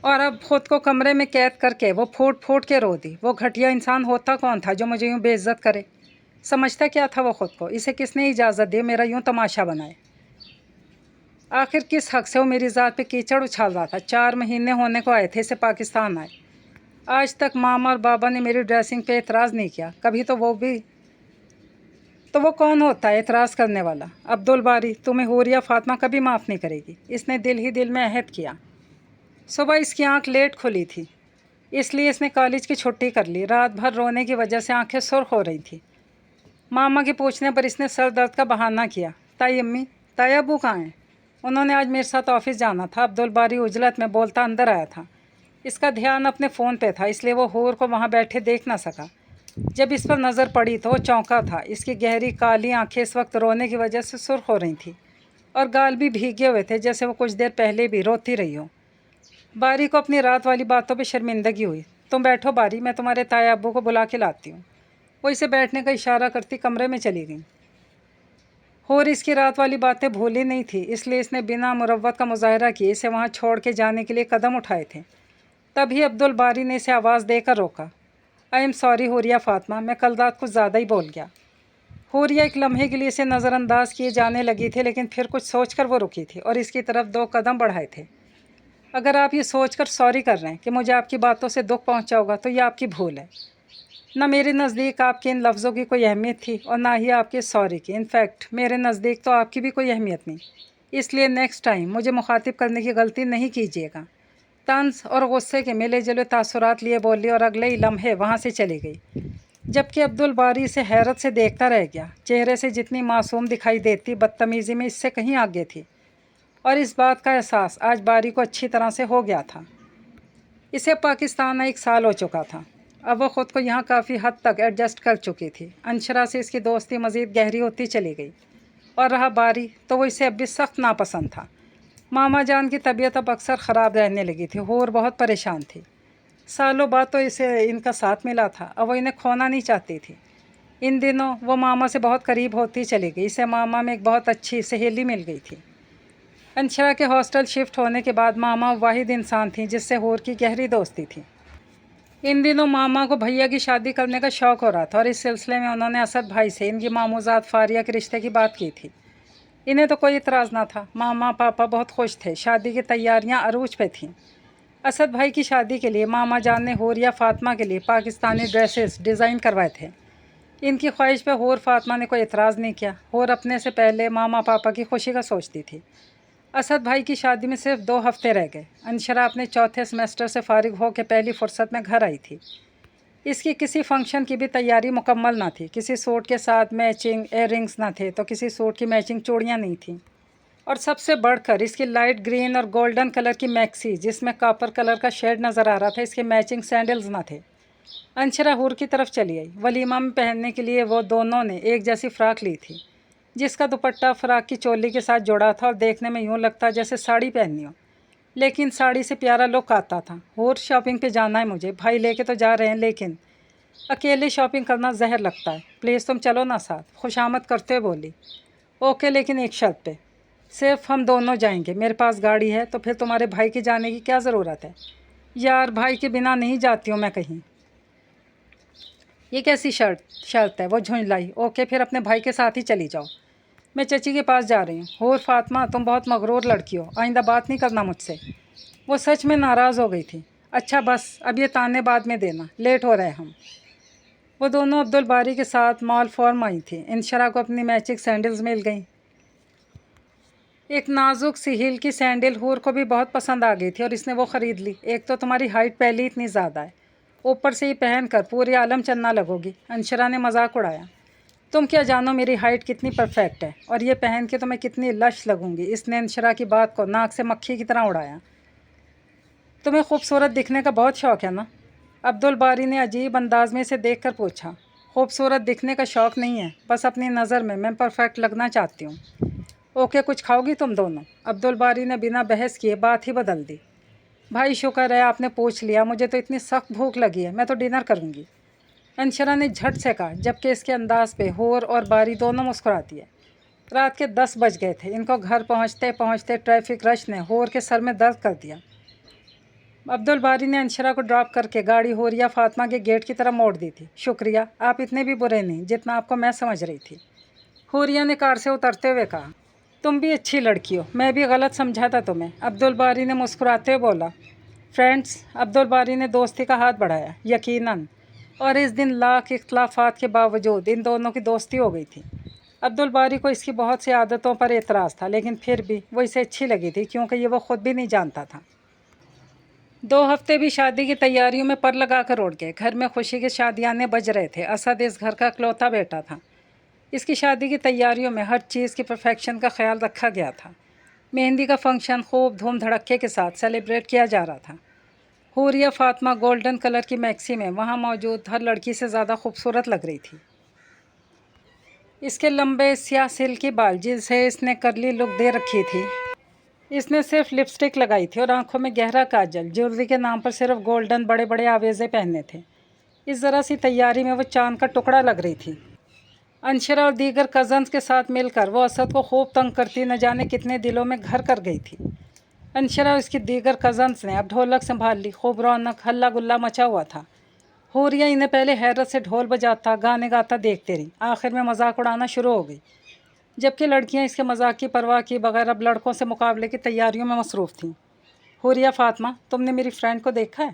और अब ख़ुद को कमरे में कैद करके वो फूट फूट के रो दी। वो घटिया इंसान होता कौन था जो मुझे यूँ बेइज्जत करे? समझता क्या था वो ख़ुद को? इसे किसने इजाज़त दी मेरा यूँ तमाशा बनाए? आखिर किस हक़ से वो मेरी ज़ात पे कीचड़ उछाल रहा था? 4 महीने होने को आए थे इसे पाकिस्तान आए। आज तक मामा और बाबा ने मेरी ड्रेसिंग पे एतराज़ नहीं किया कभी। तो वो कौन होता है एतराज़ करने वाला? अब्दुल बारी तुम्हें हूरिया फातिमा कभी माफ़ नहीं करेगी। इसने दिल ही दिल में अहद किया। सुबह इसकी आंख लेट खुली थी, इसलिए इसने कॉलेज की छुट्टी कर ली। रात भर रोने की वजह से आंखें सुर्ख हो रही थी। मामा के पूछने पर इसने सर दर्द का बहाना किया, ताई अम्मी, ताई अबू कहाँ हैं? उन्होंने आज मेरे साथ ऑफिस जाना था। अब्दुल बारी उजलत में बोलता अंदर आया था। इसका ध्यान अपने फ़ोन पे था, इसलिए वो हूर को वहाँ बैठे देख ना सका। जब इस पर नज़र पड़ी तो वो चौंका था। इसकी गहरी काली आंखें इस वक्त रोने की वजह से सुर्ख हो रही थी और गाल भी भीगे हुए थे, जैसे वो कुछ देर पहले भी रोती रही हो। बारी को अपनी रात वाली बातों पे शर्मिंदगी हुई। तुम बैठो बारी, मैं तुम्हारे ताया अब्बू को बुला के लाती हूँ। वो इसे बैठने का इशारा करती कमरे में चली गई। और इसकी रात वाली बातें भूली नहीं थी, इसलिए इसने बिना मुरव्वत का मुजाहरा किए इसे वहाँ छोड़ के जाने के लिए कदम उठाए थे। तभी अब्दुल बारी ने इसे आवाज़ देकर रोका। I am sorry Huriya Fatima, मैं कल रात कुछ ज़्यादा ही बोल गया। हुरिया एक लम्हे के लिए इसे नज़रअंदाज किए जाने लगी थी, लेकिन फिर कुछ सोचकर वो रुकी थी और इसकी तरफ 2 कदम बढ़ाए थे। अगर आप ये सोचकर सॉरी कर रहे हैं कि मुझे आपकी बातों से दुख पहुंचा होगा तो ये आपकी भूल है। न मेरे नज़दीक आपके इन लफ्ज़ों की कोई अहमियत थी और ना ही आपके सॉरी की। इनफैक्ट मेरे नज़दीक तो आपकी भी कोई अहमियत नहीं। इसलिए नेक्स्ट टाइम मुझे मुखातिब करने की गलती नहीं कीजिएगा। तंज और गुस्से के मिले जुले तासुरात लिए बोली और अगले ही लम्हे वहाँ से चली गई, जबकि अब्दुल बारी से हैरत से देखता रह गया। चेहरे से जितनी मासूम दिखाई देती, बदतमीज़ी में इससे कहीं आगे थी और इस बात का एहसास आज बारी को अच्छी तरह से हो गया था। इसे पाकिस्तान 1 साल हो चुका था। अब वह ख़ुद को यहाँ काफ़ी हद तक एडजस्ट कर चुकी थी। अंशरा से इसकी दोस्ती मज़ीद गहरी होती चली गई और रहा बारी तो वो इसे अब भी सख्त नापसंद था। मामा जान की तबीयत अब अक्सर ख़राब रहने लगी थी और बहुत परेशान थी। सालों बाद तो इसे इनका साथ मिला था, अब वो इन्हें खोना नहीं चाहती थी। इन दिनों वो मामा से बहुत करीब होती चली गई। इसे मामा में एक बहुत अच्छी सहेली मिल गई थी। अंशरा के हॉस्टल शिफ्ट होने के बाद मामा वाहिद इंसान थी जिससे हूर की गहरी दोस्ती थी। इन दिनों मामा को भैया की शादी करने का शौक़ हो रहा था और इस सिलसिले में उन्होंने असद भाई से इनकी मामूज़ात फारिया के रिश्ते की बात की थी। इन्हें तो कोई इतराज़ ना था। मामा पापा बहुत खुश थे। शादी की तैयारियां अरूज पे थीं। असद भाई की शादी के लिए मामा जान ने हुरिया फ़ातिमा के लिए पाकिस्तानी ड्रेसेस डिज़ाइन करवाए थे। इनकी ख्वाहिश पे हूर फ़ातिमा ने कोई इतराज़ नहीं किया। हूर अपने से पहले मामा पापा की खुशी का सोचती थी। असद भाई की शादी में सिर्फ 2 हफ्ते रह गए। अंशरा अपने चौथे सेमेस्टर से फारिग हो के पहली फुर्सत में घर आई थी। इसकी किसी फंक्शन की भी तैयारी मुकम्मल ना थी। किसी सूट के साथ मैचिंग इयररिंग्स ना थे तो किसी सूट की मैचिंग चूड़ियाँ नहीं थीं और सबसे बढ़कर इसकी लाइट ग्रीन और गोल्डन कलर की मैक्सी जिसमें कॉपर कलर का शेड नज़र आ रहा था, इसके मैचिंग सैंडल्स ना थे। अंशरा हूर की तरफ चली आई। वलीमा में पहनने के लिए वो दोनों ने एक जैसी फ़्राक ली थी जिसका दुपट्टा फ़्राक की चोली के साथ जुड़ा था और देखने में यूँ लगता जैसे साड़ी पहननी हो, लेकिन साड़ी से प्यारा लुक आता था। और शॉपिंग पे जाना है मुझे, भाई लेके तो जा रहे हैं लेकिन अकेले शॉपिंग करना जहर लगता है, प्लीज़ तुम चलो ना साथ, खुशामद करते हुए बोली। ओके, लेकिन एक शर्त पे, सिर्फ हम दोनों जाएंगे। मेरे पास गाड़ी है तो फिर तुम्हारे भाई के जाने की क्या ज़रूरत है? यार भाई के बिना नहीं जाती हूँ मैं कहीं। ये कैसी शर्त है? वो झुंझलाई। ओके, फिर अपने भाई के साथ ही चली जाओ, मैं चची के पास जा रही हूँ। और फ़ातिमा तुम बहुत मगरूर लड़की हो, आइंदा बात नहीं करना मुझसे। वो सच में नाराज़ हो गई थी। अच्छा बस, अब ये ताने बाद में देना, लेट हो रहे हैं हम। वो दोनों अब्दुल बारी के साथ मॉल फॉर्म आई थी। इंशरा को अपनी मैचिंग सैंडल्स मिल गई। एक नाजुक सी हील की सैंडल हूर को भी बहुत पसंद आ गई थी और इसने वो ख़रीद ली। एक तो तुम्हारी हाइट पहले इतनी ज़्यादा है, ऊपर से ही पहन कर पूरे आलम चन्ना लगोगी। अंशरा ने मजाक उड़ाया। तुम क्या जानो मेरी हाइट कितनी परफेक्ट है और ये पहन के तो मैं कितनी लश लगूंगी। इसने अंशरा की बात को नाक से मक्खी की तरह उड़ाया। तुम्हें खूबसूरत दिखने का बहुत शौक़ है ना? अब्दुल बारी ने अजीब अंदाज में इसे देख कर पूछा। खूबसूरत दिखने का शौक़ नहीं है, बस अपनी नज़र में मैं परफेक्ट लगना चाहती हूँ। ओके, कुछ खाओगी तुम दोनों? अब्दुल बारी ने बिना बहस किए बात ही बदल दी। भाई शुक्र है आपने पूछ लिया, मुझे तो इतनी सख्त भूख लगी है, मैं तो डिनर करूँगी, अंशरा ने झट से कहा, जबकि इसके अंदाज पे हूर और बारी दोनों मुस्कुराती है। रात के 10 बज गए थे। इनको घर पहुंचते पहुंचते ट्रैफिक रश ने हूर के सर में दर्द कर दिया। अब्दुल बारी ने अंशरा को ड्रॉप करके गाड़ी हुरिया फ़ातिमा के गेट की तरफ मोड़ दी थी। शुक्रिया, आप इतने भी बुरे नहीं जितना आपको मैं समझ रही थी, हुरिया ने कार से उतरते हुए कहा। तुम भी अच्छी लड़की हो, मैं भी गलत समझा था तुम्हें, अब्दुल बारी ने मुस्कुराते हुए बोला। फ्रेंड्स, अब्दुल बारी ने दोस्ती का हाथ बढ़ाया। यकीनन, और इस दिन लाख इख्तलाफात के बावजूद इन दोनों की दोस्ती हो गई थी। अब्दुल बारी को इसकी बहुत सी आदतों पर एतराज़ था, लेकिन फिर भी वो इसे अच्छी लगी थी क्योंकि ये वो ख़ुद भी नहीं जानता था। 2 हफ्ते भी शादी की तैयारियों में पर लगा कर उड़ गए। घर में खुशी के शादियाने बज रहे थे। असद इस घर का इकलौता बेटा था। اس کی شادی کی تیاریوں میں ہر چیز کی پرفیکشن کا خیال رکھا گیا تھا۔ مہندی کا فنکشن خوب دھوم دھڑکے کے ساتھ سیلیبریٹ کیا جا رہا تھا۔ حوریہ فاطمہ گولڈن کلر کی میکسی میں وہاں موجود ہر لڑکی سے زیادہ خوبصورت لگ رہی تھی۔ اس کے لمبے سیاہ سلکی بال جسے اس نے کرلی لک دے رکھی تھی، اس نے صرف لپسٹک لگائی تھی اور آنکھوں میں گہرا کاجل، جیولری کے نام پر صرف گولڈن بڑے بڑے آویزے پہنے تھے۔ اس ذرا سی تیاری میں وہ چاند کا ٹکڑا لگ رہی تھی۔ انشرا اور دیگر کزنز کے ساتھ مل کر وہ اسد کو خوب تنگ کرتی نہ جانے کتنے دلوں میں گھر کر گئی تھی۔ انشرا اور اس کی دیگر کزنز نے اب ڈھولک سنبھال لی، خوب رونق ہلا گلا مچا ہوا تھا۔ حوریہ انہیں پہلے حیرت سے ڈھول بجاتا گانے گاتا دیکھتے رہی، آخر میں مذاق اڑانا شروع ہو گئی، جبکہ لڑکیاں اس کے مذاق کی پرواہ کیے بغیر اب لڑکوں سے مقابلے کی تیاریوں میں مصروف تھیں۔ حوریہ فاطمہ، تم نے میری فرینڈ کو دیکھا ہے؟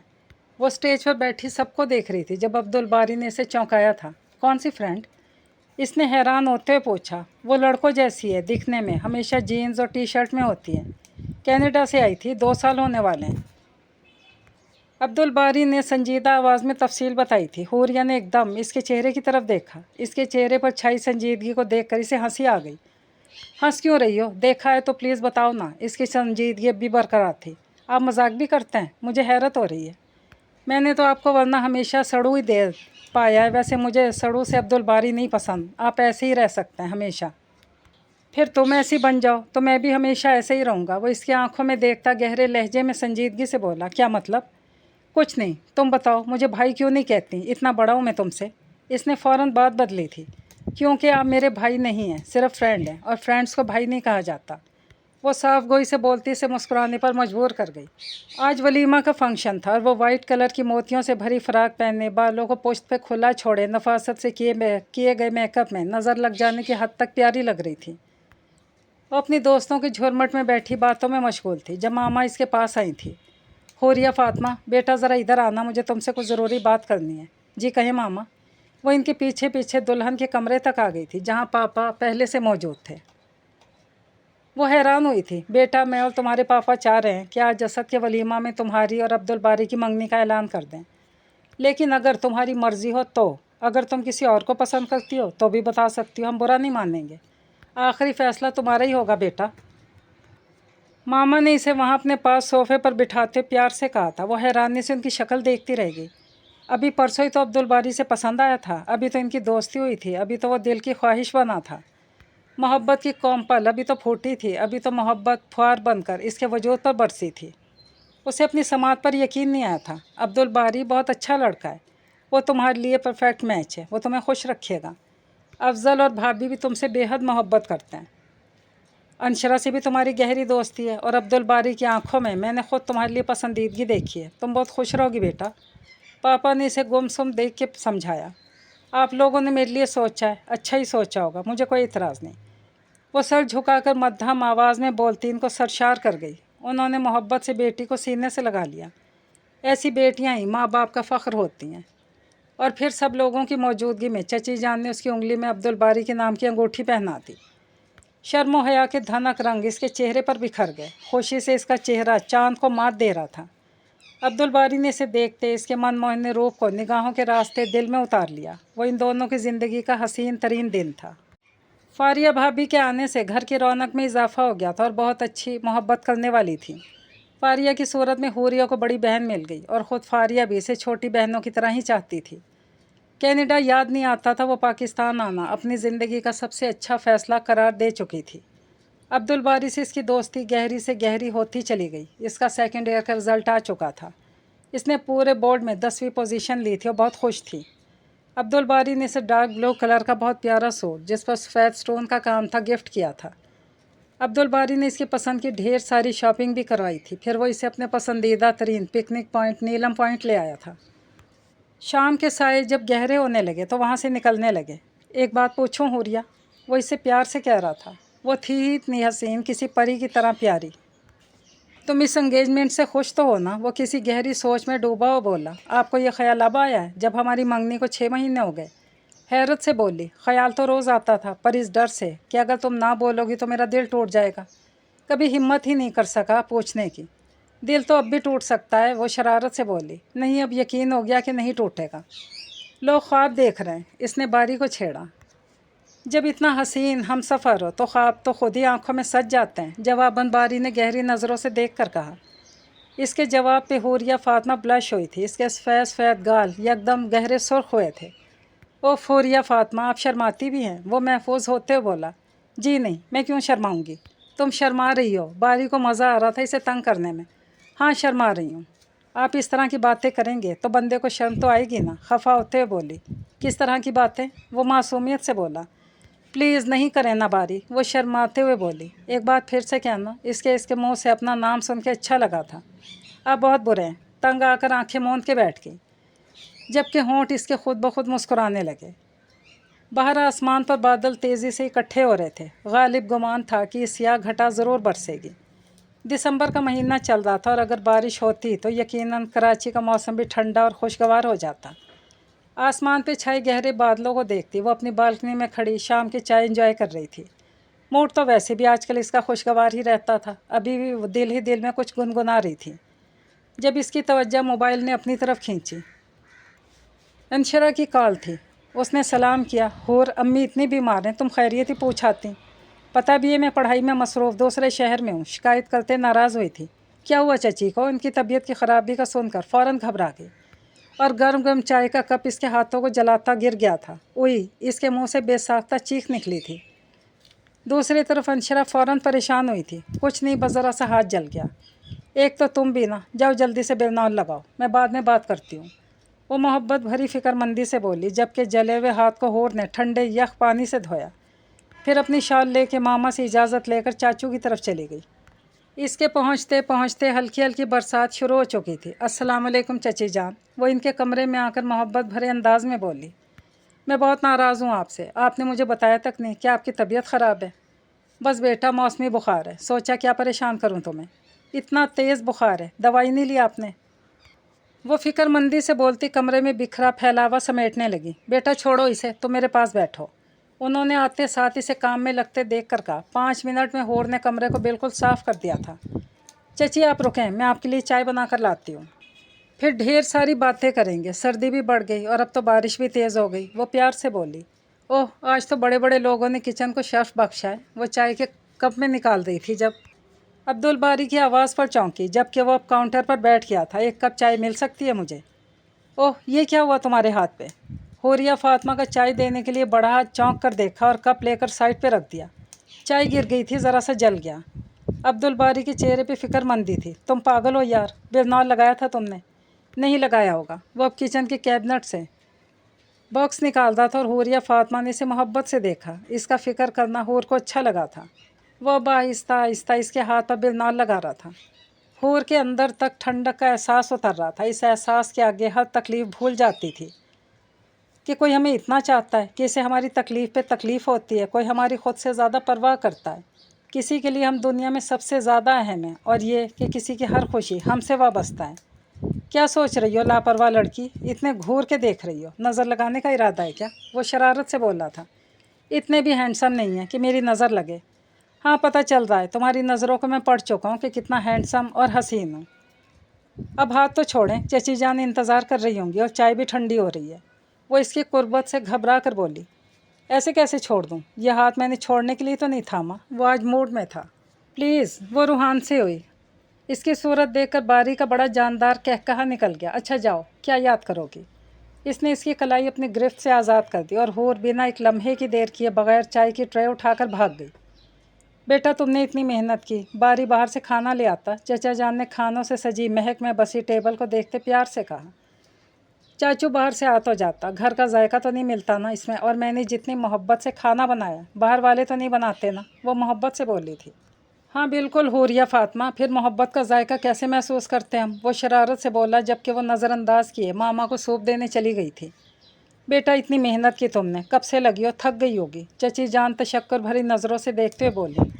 وہ اسٹیج پر بیٹھی سب کو دیکھ رہی تھی جب عبدالباری نے اسے چونکایا تھا۔ کون سی فرینڈ؟ اس نے حیران ہوتے ہوئے پوچھا۔ وہ لڑکوں جیسی ہے دکھنے میں، ہمیشہ جینز اور ٹی شرٹ میں ہوتی ہے، کینیڈا سے آئی تھی، 2 سال ہونے والے ہیں۔ عبدالباری نے سنجیدہ آواز میں تفصیل بتائی تھی۔ حوریہ نے ایک دم اس کے چہرے کی طرف دیکھا، اس کے چہرے پر چھائی سنجیدگی کو دیکھ کر اسے ہنسی آ گئی۔ ہنس کیوں رہی ہو؟ دیکھا ہے تو پلیز بتاؤ نا۔ اس کی سنجیدگی اب بھی برقرار تھی۔ آپ مذاق بھی کرتے ہیں؟ مجھے حیرت ہو رہی ہے، میں نے تو آپ کو ورنہ ہمیشہ سڑو ہی دے پایا ہے۔ ویسے مجھے سڑو سے عبدالباری نہیں پسند، آپ ایسے ہی رہ سکتے ہیں ہمیشہ۔ پھر تم ایسی بن جاؤ تو میں بھی ہمیشہ ایسے ہی رہوں گا۔ وہ اس کی آنکھوں میں دیکھتا گہرے لہجے میں سنجیدگی سے بولا۔ کیا مطلب؟ کچھ نہیں، تم بتاؤ مجھے بھائی کیوں نہیں کہتی؟ اتنا بڑا ہوں میں تم سے۔ اس نے فوراً بات بدلی تھی۔ کیونکہ آپ میرے بھائی نہیں ہیں، صرف فرینڈ ہیں، اور فرینڈس کو بھائی نہیں کہا جاتا۔ وہ صاف گوئی سے بولتی سے مسکرانے پر مجبور کر گئی۔ آج ولیمہ کا فنکشن تھا اور وہ وائٹ کلر کی موتیوں سے بھری فراق پہنے، بالوں کو پشت پہ کھلا چھوڑے، نفاست سے کیے گئے میک اپ میں نظر لگ جانے کی حد تک پیاری لگ رہی تھی۔ وہ اپنی دوستوں کی جھرمٹ میں بیٹھی باتوں میں مشغول تھی جب ماما اس کے پاس آئی تھی۔ حوریہ فاطمہ، بیٹا ذرا ادھر آنا، مجھے تم سے کچھ ضروری بات کرنی ہے۔ جی کہیں ماما۔ وہ ان کے پیچھے پیچھے دلہن کے کمرے تک آ گئی تھی جہاں پاپا پہلے سے موجود تھے۔ وہ حیران ہوئی تھی۔ بیٹا، میں اور تمہارے پاپا چاہ رہے ہیں کہ آج اسد کے ولیمہ میں تمہاری اور عبدالباری کی منگنی کا اعلان کر دیں، لیکن اگر تمہاری مرضی ہو تو، اگر تم کسی اور کو پسند کرتی ہو تو بھی بتا سکتی ہو، ہم برا نہیں مانیں گے۔ آخری فیصلہ تمہارا ہی ہوگا بیٹا۔ ماما نے اسے وہاں اپنے پاس صوفے پر بٹھاتے پیار سے کہا تھا۔ وہ حیرانی سے ان کی شکل دیکھتی رہ گئی۔ ابھی پرسوں ہی تو عبدالباری سے پسند آیا تھا، ابھی تو ان کی دوستی ہوئی تھی، ابھی تو وہ دل کی خواہش بنا تھا۔ محبت کی کومپل ابھی تو پھوٹی تھی، ابھی تو محبت پھوار بن کر اس کے وجود پر برسی تھی۔ اسے اپنی سماعت پر یقین نہیں آیا تھا۔ عبدالباری بہت اچھا لڑکا ہے، وہ تمہارے لیے پرفیکٹ میچ ہے، وہ تمہیں خوش رکھے گا۔ افضل اور بھابھی بھی تم سے بے حد محبت کرتے ہیں، انشرا سے بھی تمہاری گہری دوستی ہے، اور عبدالباری کی آنکھوں میں نے خود تمہارے لیے پسندیدگی دیکھی ہے، تم بہت خوش رہو گی بیٹا۔ پاپا نے اسے گم سم دیکھ کے سمجھایا۔ آپ لوگوں نے میرے لیے سوچا ہے، اچھا ہی سوچا ہوگا، مجھے کوئی اعتراض نہیں۔ وہ سر جھکا کر مدھم آواز میں بولتی ان کو سرشار کر گئی۔ انہوں نے محبت سے بیٹی کو سینے سے لگا لیا۔ ایسی بیٹیاں ہی ماں باپ کا فخر ہوتی ہیں۔ اور پھر سب لوگوں کی موجودگی میں چچی جان نے اس کی انگلی میں عبدالباری کے نام کی انگوٹھی پہنا دی۔ شرم و حیا کے دھنک رنگ اس کے چہرے پر بکھر گئے، خوشی سے اس کا چہرہ چاند کو مات دے رہا تھا۔ عبدالباری نے اسے دیکھتے اس کے من موہنے روپ کو نگاہوں کے راستے دل میں اتار لیا۔ وہ ان دونوں کی زندگی کا حسین ترین دن تھا۔ فاریہ بھابھی کے آنے سے گھر کی رونق میں اضافہ ہو گیا تھا اور بہت اچھی محبت کرنے والی تھی۔ فاریہ کی صورت میں حوریہ کو بڑی بہن مل گئی اور خود فاریہ بھی اسے چھوٹی بہنوں کی طرح ہی چاہتی تھی۔ کینیڈا یاد نہیں آتا تھا، وہ پاکستان آنا اپنی زندگی کا سب سے اچھا فیصلہ قرار دے چکی تھی۔ عبدالباری سے اس کی دوستی گہری سے گہری ہوتی چلی گئی۔ اس کا سیکنڈ ایئر کا رزلٹ آ چکا تھا۔ اس نے پورے بورڈ میں 10ویں پوزیشن لی تھی اور بہت خوش تھی۔ عبدالباری نے اسے ڈارک بلو کلر کا بہت پیارا سوٹ جس پر سفید سٹون کا کام تھا گفٹ کیا تھا۔ عبدالباری نے اس کی پسند کی ڈھیر ساری شاپنگ بھی کروائی تھی، پھر وہ اسے اپنے پسندیدہ ترین پکنک پوائنٹ نیلم پوائنٹ لے آیا تھا۔ شام کے سائے جب گہرے ہونے لگے تو وہاں سے نکلنے لگے۔ ایک بات پوچھوں حوریہ؟ وہ اس سے پیار سے کہہ رہا تھا۔ وہ تھی ہی اتنی حسین، کسی پری کی طرح پیاری۔ تم اس انگیجمنٹ سے خوش تو ہو نا؟ وہ کسی گہری سوچ میں ڈوبا ہوا بولا۔ آپ کو یہ خیال اب آیا ہے جب ہماری منگنی کو 6 مہینے ہو گئے؟ حیرت سے بولی۔ خیال تو روز آتا تھا، پر اس ڈر سے کہ اگر تم نہ بولو گی تو میرا دل ٹوٹ جائے گا، کبھی ہمت ہی نہیں کر سکا پوچھنے کی۔ دل تو اب بھی ٹوٹ سکتا ہے، وہ شرارت سے بولی۔ نہیں، اب یقین ہو گیا کہ نہیں ٹوٹے گا۔ لوگ خواب دیکھ رہے ہیں، اس نے باری کو چھیڑا۔ जब इतना हसीन हम सफ़र हो तो ख्वाब तो खुद ही आंखों में सज जाते हैं, जवाबन बारी ने गहरी नज़रों से देख कर कहा। इसके जवाब पे हूरिया फातिमा ब्लश हुई थी। इसके सफ़ेद गाल एकदम गहरे सुर्ख हुए थे। ओ हूरिया फातिमा, आप शर्माती भी हैं? वो महफूज होते हुए बोला। जी नहीं, मैं क्यों शर्माऊँगी? तुम शर्मा रही हो। बारी को मज़ा आ रहा था इसे तंग करने में। हाँ, शर्मा रही हूँ। आप इस तरह की बातें करेंगे तो बंदे को शर्म तो आएगी ना। खफा होते हुए बोली। किस तरह की बातें? वो मासूमियत से बोला। प्लीज़ नहीं करें ना बारी, वो शर्माते हुए बोली। एक बात फिर से कहना। इसके मुंह से अपना नाम सुन के अच्छा लगा था। आप बहुत बुरे हैं। तंग आकर आंखें मूंद के बैठ गई, जबकि होंठ इसके खुद ब खुद मुस्कुराने लगे। बाहर आसमान पर बादल तेज़ी से इकट्ठे हो रहे थे। गालिब गुमान था कि इस सियाह घटा ज़रूर बरसेगी। दिसंबर का महीना चल रहा था और अगर बारिश होती तो यकीनन कराची का मौसम भी ठंडा और खुशगवार हो जाता। आसमान पे छाए गहरे बादलों को देखती वो अपनी बालकनी में खड़ी शाम की चाय एंजॉय कर रही थी। मूड तो वैसे भी आजकल इसका खुशगवार ही रहता था। अभी भी वो दिल ही दिल में कुछ गुनगुना रही थी जब इसकी तवज्जो मोबाइल ने अपनी तरफ खींची। अंशरा की कॉल थी। उसने सलाम किया। और अम्मी इतनी बीमार हैं, तुम खैरियत ही पूछाती? पता भी है मैं पढ़ाई में मसरूफ़ दूसरे शहर में हूँ। शिकायत करते नाराज़ हुई थी। क्या हुआ चची को? इनकी तबीयत की ख़राबी का सुनकर फ़ौरन घबरा गई और गर्म गर्म चाय का कप इसके हाथों को जलाता गिर गया था। उई, इसके मुंह से बेसाख्ता चीख निकली थी। दूसरी तरफ अंशरा फ़ौरन परेशान हुई थी। कुछ नहीं, बस ज़रा सा हाथ जल गया। एक तो तुम भी ना, जाओ जल्दी से बेलनाल लगाओ, मैं बाद में बात करती हूँ। वो मोहब्बत भरी फ़िक्रमंदी से बोली, जबकि जले हुए हाथ को हूर ने ठंडे यख पानी से धोया। फिर अपनी शाल लेके मामा से इजाज़त लेकर चाचू की तरफ चली गई। इसके पहुंचते पहुंचते हल्की हल्की बरसात शुरू हो चुकी थी। अस्सलाम वालेकुम चची जान, वो इनके कमरे में आकर मोहब्बत भरे अंदाज में बोली। मैं बहुत नाराज़ हूँ आपसे, आपने मुझे बताया तक नहीं कि आपकी तबीयत ख़राब है। बस बेटा, मौसमी बुखार है, सोचा क्या परेशान करूँ तुम्हें। इतना तेज़ बुखार है, दवाई नहीं ली आपने? वो फ़िक्रमंदी से बोलती कमरे में बिखरा फैलावा समेटने लगी। बेटा छोड़ो इसे, तुम मेरे पास बैठो। उन्होंने आते साथ इसे काम में लगते देख कर कहा। 5 मिनट में हूर ने कमरे को बिल्कुल साफ़ कर दिया था। चची आप रुकें, मैं आपके लिए चाय बना कर लाती हूँ। फिर ढेर सारी बातें करेंगे। सर्दी भी बढ़ गई और अब तो बारिश भी तेज़ हो गई। वो प्यार से बोली। ओह, आज तो बड़े बड़े लोगों ने किचन को शर्फ बख्शा है। वो चाय के कप में निकाल रही थी जब अब्दुल बारी की आवाज़ पर चौंकी, जबकि वो अब काउंटर पर बैठ गया था। एक कप चाय मिल सकती है मुझे? ओह, ये क्या हुआ तुम्हारे हाथ पे? हूरिया फातिमा का चाय देने के लिए बड़ा हाथ चौंक कर देखा और कप लेकर साइड पे रख दिया। चाय गिर गई थी, ज़रा सा जल गया। अब्दुल बारी के चेहरे पे फ़िक्रमंदी थी। तुम पागल हो यार, बिरनौल लगाया था तुमने? नहीं लगाया होगा। वो अब किचन के कैबिनेट से बॉक्स निकाल रहा था और हूरिया फातिमा ने इसे मोहब्बत से देखा। इसका फ़िक्र करना हूर को अच्छा लगा था। वो अब आहिस्ता आहिस्ता इसके हाथ पर बिरनौल लगा रहा था। हूर के अंदर तक ठंडक का एहसास उतर रहा था। इस एहसास के आगे हर तकलीफ़ भूल जाती थी कि कोई हमें इतना चाहता है कि इसे हमारी तकलीफ़ पे तकलीफ़ होती है। कोई हमारी ख़ुद से ज़्यादा परवाह करता है। किसी के लिए हम दुनिया में सबसे ज़्यादा अहम हैं और ये कि किसी की हर खुशी हमसे वाबस्ता है। क्या सोच रही हो लापरवाह लड़की? इतने घूर के देख रही हो। नज़र लगाने का इरादा है क्या? वो शरारत से बोला था। इतने भी हैंडसम नहीं है कि मेरी नज़र लगे। हाँ, पता चल रहा है, तुम्हारी नज़रों को मैं पढ़ चुका हूँ कि कितना हैंडसम और हसीन हूँ। अब हाथ तो छोड़ें, चची जान इंतज़ार कर रही होंगी और चाय भी ठंडी हो रही है। वो इसकी कुर्बत से घबरा कर बोली। ऐसे कैसे छोड़ दूँ? यह हाथ मैंने छोड़ने के लिए तो नहीं थामा। वो आज मूड में था। प्लीज़। वो रूहान से हुई। इसकी सूरत देखकर बारी का बड़ा जानदार कहकहा निकल गया। अच्छा जाओ, क्या याद करोगी? इसने इसकी कलाई अपनी गिरफ्त से आज़ाद कर दी और हूर बिना एक लम्हे की देर किए बगैर चाय की ट्रे उठाकर भाग गई। बेटा, तुमने इतनी मेहनत की। बारी बाहर से खाना ले आता। चचा जान ने खानों से सजी महक में बसी टेबल को देखते प्यार से कहा। चाचू बाहर से आ तो जाता, घर का जायका तो नहीं मिलता ना इसमें। और मैंने जितनी मोहब्बत से खाना बनाया, बाहर वाले तो नहीं बनाते ना। वो मोहब्बत से बोली थी। हाँ बिल्कुल हूरिया फातिमा, फिर मोहब्बत का जायका कैसे महसूस करते हम? वो शरारत से बोला, जबकि वो नज़रअंदाज किए मामा को सूप देने चली गई थी। बेटा, इतनी मेहनत की तुमने, कब से लगी हो? थक गई होगी। चची जान तशक्कुर भरी नज़रों से देखते हुए बोली।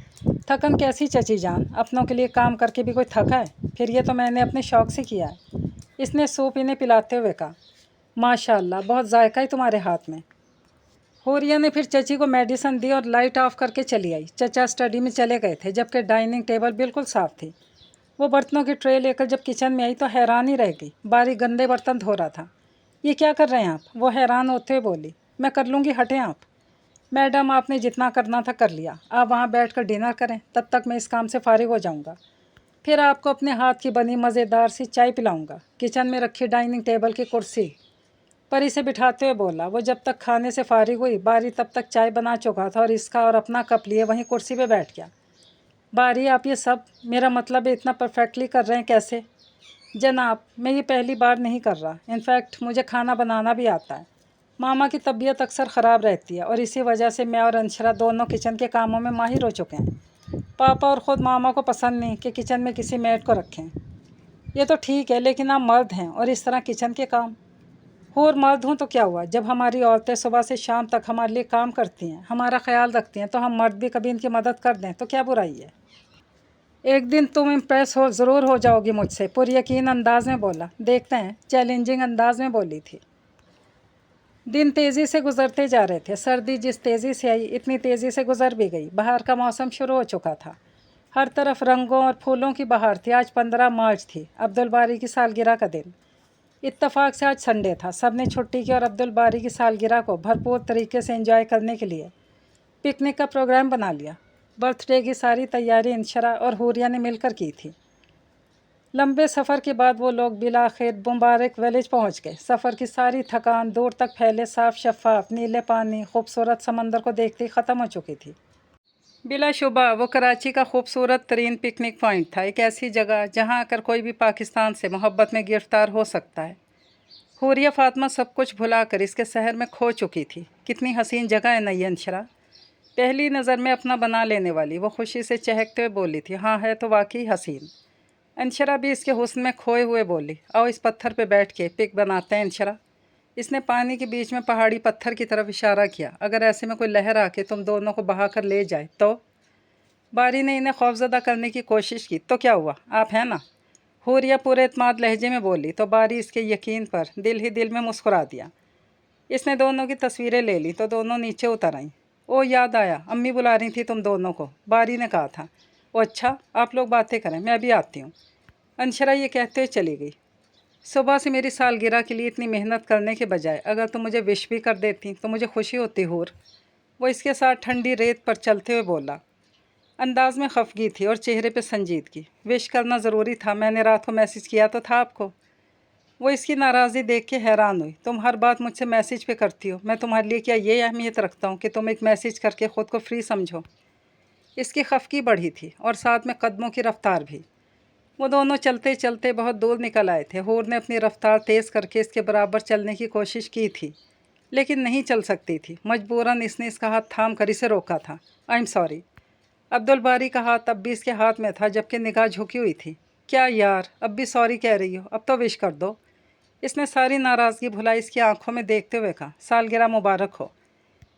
थकन कैसी चची जान, अपनों के लिए काम करके भी कोई थका है? फिर ये तो मैंने अपने शौक़ से किया है। इसने सूप इन्हें पिलाते हुए कहा। माशाल्लाह, बहुत जायका है तुम्हारे हाथ में। हूरिया ने फिर चची को मेडिसिन दी और लाइट ऑफ करके चली आई। चचा स्टडी में चले गए थे, जबकि डाइनिंग टेबल बिल्कुल साफ़ थी। वो बर्तनों की ट्रे लेकर जब किचन में आई तो हैरान ही रह गई। बारी गंदे बर्तन धो रहा था। ये क्या कर रहे हैं आप? वो हैरान होते हुए बोली। मैं कर लूँगी, हटें आप। मैडम आपने जितना करना था कर लिया, आप वहाँ बैठकर डिनर करें, तब तक मैं इस काम से फारिग हो जाऊँगा। फिर आपको अपने हाथ की बनी मज़ेदार सी चाय पिलाऊँगा। किचन में रखी डाइनिंग टेबल की कुर्सी पर इसे बिठाते हुए बोला। वो जब तक खाने से फारिग हुई, बारी तब तक चाय बना चुका था और इसका और अपना कप लिए वहीं कुर्सी पे बैठ गया। बारी आप ये सब, मेरा मतलब है, इतना परफेक्टली कर रहे हैं कैसे? जनाब, मैं ये पहली बार नहीं कर रहा। इनफैक्ट मुझे खाना बनाना भी आता है। मामा की तबीयत अक्सर ख़राब रहती है और इसी वजह से मैं और अंशरा दोनों किचन के कामों में माहिर हो चुके हैं। पापा और ख़ुद मामा को पसंद नहीं कि किचन में किसी मेड को रखें। ये तो ठीक है, लेकिन आप मर्द हैं और इस तरह किचन के काम। और मर्द हूँ तो क्या हुआ, जब हमारी औरतें सुबह से शाम तक हमारे लिए काम करती हैं, हमारा ख्याल रखती हैं, तो हम मर्द भी कभी इनकी मदद कर दें तो क्या बुराई है? एक दिन तुम इम्प्रेस ज़रूर हो जाओगी मुझसे, पुरयकीन अंदाज में बोला। देखते हैं, चैलेंजिंग अंदाज में बोली थी। दिन तेज़ी से गुजरते जा रहे थे। सर्दी जिस तेज़ी से आई, इतनी तेज़ी से गुजर भी गई। बाहर का मौसम शुरू हो चुका था। हर तरफ रंगों और फूलों की बहार थी। आज 15 मार्च थी, अब्दुल बारी की सालगिरह का दिन। इत्तफाक से आज संडे था। सब ने छुट्टी की और अब्दुल बारी की सालगिरह को भरपूर तरीके से एंजॉय करने के लिए पिकनिक का प्रोग्राम बना लिया। बर्थडे की सारी तैयारी इंशरा और हुरिया ने मिलकर की थी। लंबे सफ़र के बाद वो लोग बिलाखिर मुबारक विलेज पहुंच गए। सफ़र की सारी थकान दूर तक फैले साफ शफाफ नीले पानी, खूबसूरत समंदर को देखते ही ख़त्म हो चुकी थी। बिलाशुबा वो कराची का खूबसूरत तरीन पिकनिक पॉइंट था। एक ऐसी जगह जहां आकर कोई भी पाकिस्तान से मोहब्बत में गिरफ़्तार हो सकता है। हुरिया फ़ातिमा सब कुछ भुलाकर इसके शहर में खो चुकी थी। कितनी हसीन जगह है नई अंशरा, पहली नज़र में अपना बना लेने वाली। वो खुशी से चहकते हुए बोली थी। हाँ, है तो वाकई हसीन। अंशरा भी इसके हुस्न में खोए हुए बोली। आओ इस पत्थर पे बैठ के पिक बनाते हैं अंशरा। इसने पानी के बीच में पहाड़ी पत्थर की तरफ इशारा किया। अगर ऐसे में कोई लहर आके तुम दोनों को बहा कर ले जाए तो? बारी ने इन्हें खौफजदा करने की कोशिश की। तो क्या हुआ, आप हैं ना? हुरिया पूरे एतमाद लहजे में बोली तो बारी इसके यकीन पर दिल ही दिल में मुस्कुरा दिया। इसने दोनों की तस्वीरें ले ली तो दोनों नीचे उतर आईं। ओ याद आया, अम्मी बुला रही थी तुम दोनों को, बारी ने कहा था। ओ अच्छा, आप लोग बातें करें, मैं अभी आती हूँ। अंशरा ये कहते हुए चली गई। सुबह से मेरी सालगिरह के लिए इतनी मेहनत करने के बजाय अगर तुम मुझे विश भी कर देती तो मुझे खुशी होती। हूर वो इसके साथ ठंडी रेत पर चलते हुए बोला। अंदाज में खफगी थी और चेहरे पे संजीदगी। विश करना ज़रूरी था, मैंने रात को मैसेज किया तो था आपको। वो इसकी नाराज़गी देख के हैरान हुई। तुम हर बात मुझसे मैसेज पे करती हो, मैं तुम्हारे लिए क्या ये अहमियत रखता हूँ कि तुम एक मैसेज करके ख़ुद को फ्री समझो? इसकी खफगी बढ़ी थी और साथ में कदमों की रफ्तार भी। वो दोनों चलते चलते बहुत दूर निकल आए थे। हूर ने अपनी रफ्तार तेज़ करके इसके बराबर चलने की कोशिश की थी, लेकिन नहीं चल सकती थी। मजबूरन इसने इसका हाथ थाम कर इसे रोका था। I am sorry. अब्दुल बारी का हाथ अब भी इसके हाथ में था, जबकि निगाह झुकी हुई थी। क्या यार, अब भी सॉरी कह रही हो? अब तो विश कर दो। इसने सारी नाराज़गी भुलाई इसकी आंखों में देखते हुए कहा। सालगिरह मुबारक हो।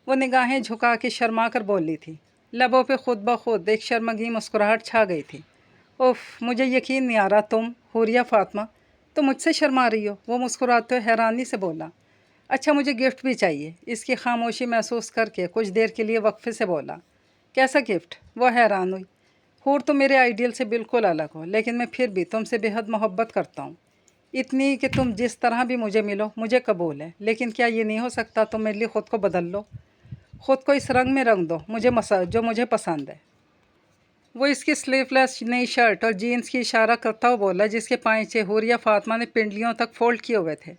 वो निगाहें झुका के शर्मा कर बोली थी। लबों पे खुद ब खुद एक शर्मगी मुस्कुराहट छा गई थी। उफ़, मुझे यकीन नहीं आ रहा, तुम हुरिया फ़ातिमा, तुम मुझसे शर्मा रही हो। वो मुस्कुराते हुए हैरानी से बोला। अच्छा, मुझे गिफ्ट भी चाहिए। इसकी खामोशी महसूस करके कुछ देर के लिए वक्फे से बोला। कैसा गिफ्ट? वो हैरान हुई। हूर तो मेरे आइडियल से बिल्कुल अलग हो, लेकिन मैं फिर भी तुमसे बेहद मोहब्बत करता हूँ। इतनी कि तुम जिस तरह भी मुझे मिलो मुझे कबूल है, लेकिन क्या ये नहीं हो सकता तुम मेरे लिए ख़ुद को बदल लो, ख़ुद को इस रंग में रंग दो जो मुझे पसंद है। वो इसकी स्लीवलेस नई शर्ट और जीन्स की इशारा करता हुआ बोला, जिसके पांचे हुरिया फ़ातिमा ने पिंडलियों तक फोल्ड किए हुए थे।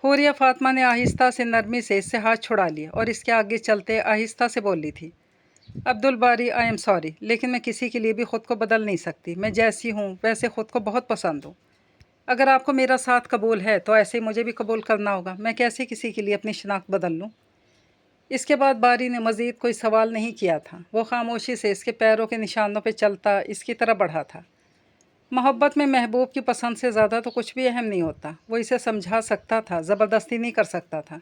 हुरिया फ़ातिमा ने आहिस्ता से नरमी से इससे हाथ छुड़ा लिया और इसके आगे चलते आहिस्ता से बोली थी। अब्दुल बारी, आई एम सॉरी, लेकिन मैं किसी के लिए भी ख़ुद को बदल नहीं सकती। मैं जैसी हूँ वैसे ख़ुद को बहुत पसंद हूँ। अगर आपको मेरा साथ कबूल है तो ऐसे ही मुझे भी कबूल करना होगा। मैं कैसे किसी के लिए अपनी शनाख्त बदल लूँ? इसके बाद बारी ने मज़ीद कोई सवाल नहीं किया था। वो खामोशी से इसके पैरों के निशानों पर चलता इसकी तरह बढ़ा था। मोहब्बत में महबूब की पसंद से ज़्यादा तो कुछ भी अहम नहीं होता। वो इसे समझा सकता था, ज़बरदस्ती नहीं कर सकता था।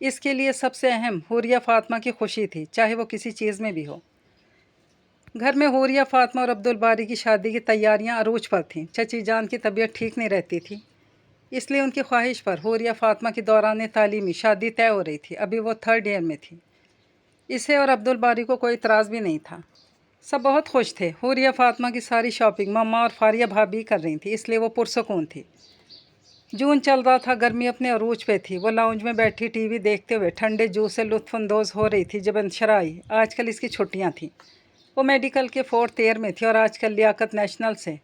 इसके लिए सबसे अहम हुरिया फ़ातिमा की खुशी थी, चाहे वो किसी चीज़ में भी हो। घर में हुरिया फ़ातिमा और अब्दुल बारी की शादी की तैयारियां अरूज पर थीं। चची जान की तबीयत ठीक नहीं रहती थी, इसलिए उनकी ख्वाहिश पर हुरिया फ़ातिमा की दौरान तालीमी शादी तय हो रही थी। अभी वो 3rd ईयर में थी। इसे और अब्दुल बारी को कोई इतराज़ भी नहीं था। सब बहुत खुश थे। हुरिया फ़ातिमा की सारी शॉपिंग मम्मा और फारिया भाभी कर रही थी, इसलिए वो पुरसकून थी। जून चल रहा था, गर्मी अपने अरूज पे थी। वो लाउंज में बैठी टीवी देखते हुए ठंडे जूस से लुत्फानंदोज़ हो रही थी जब अंशरा आई। आजकल इसकी छुट्टियां थीं। वो मेडिकल के 4th ईयर में थी और आजकल लियाकत नेशनल से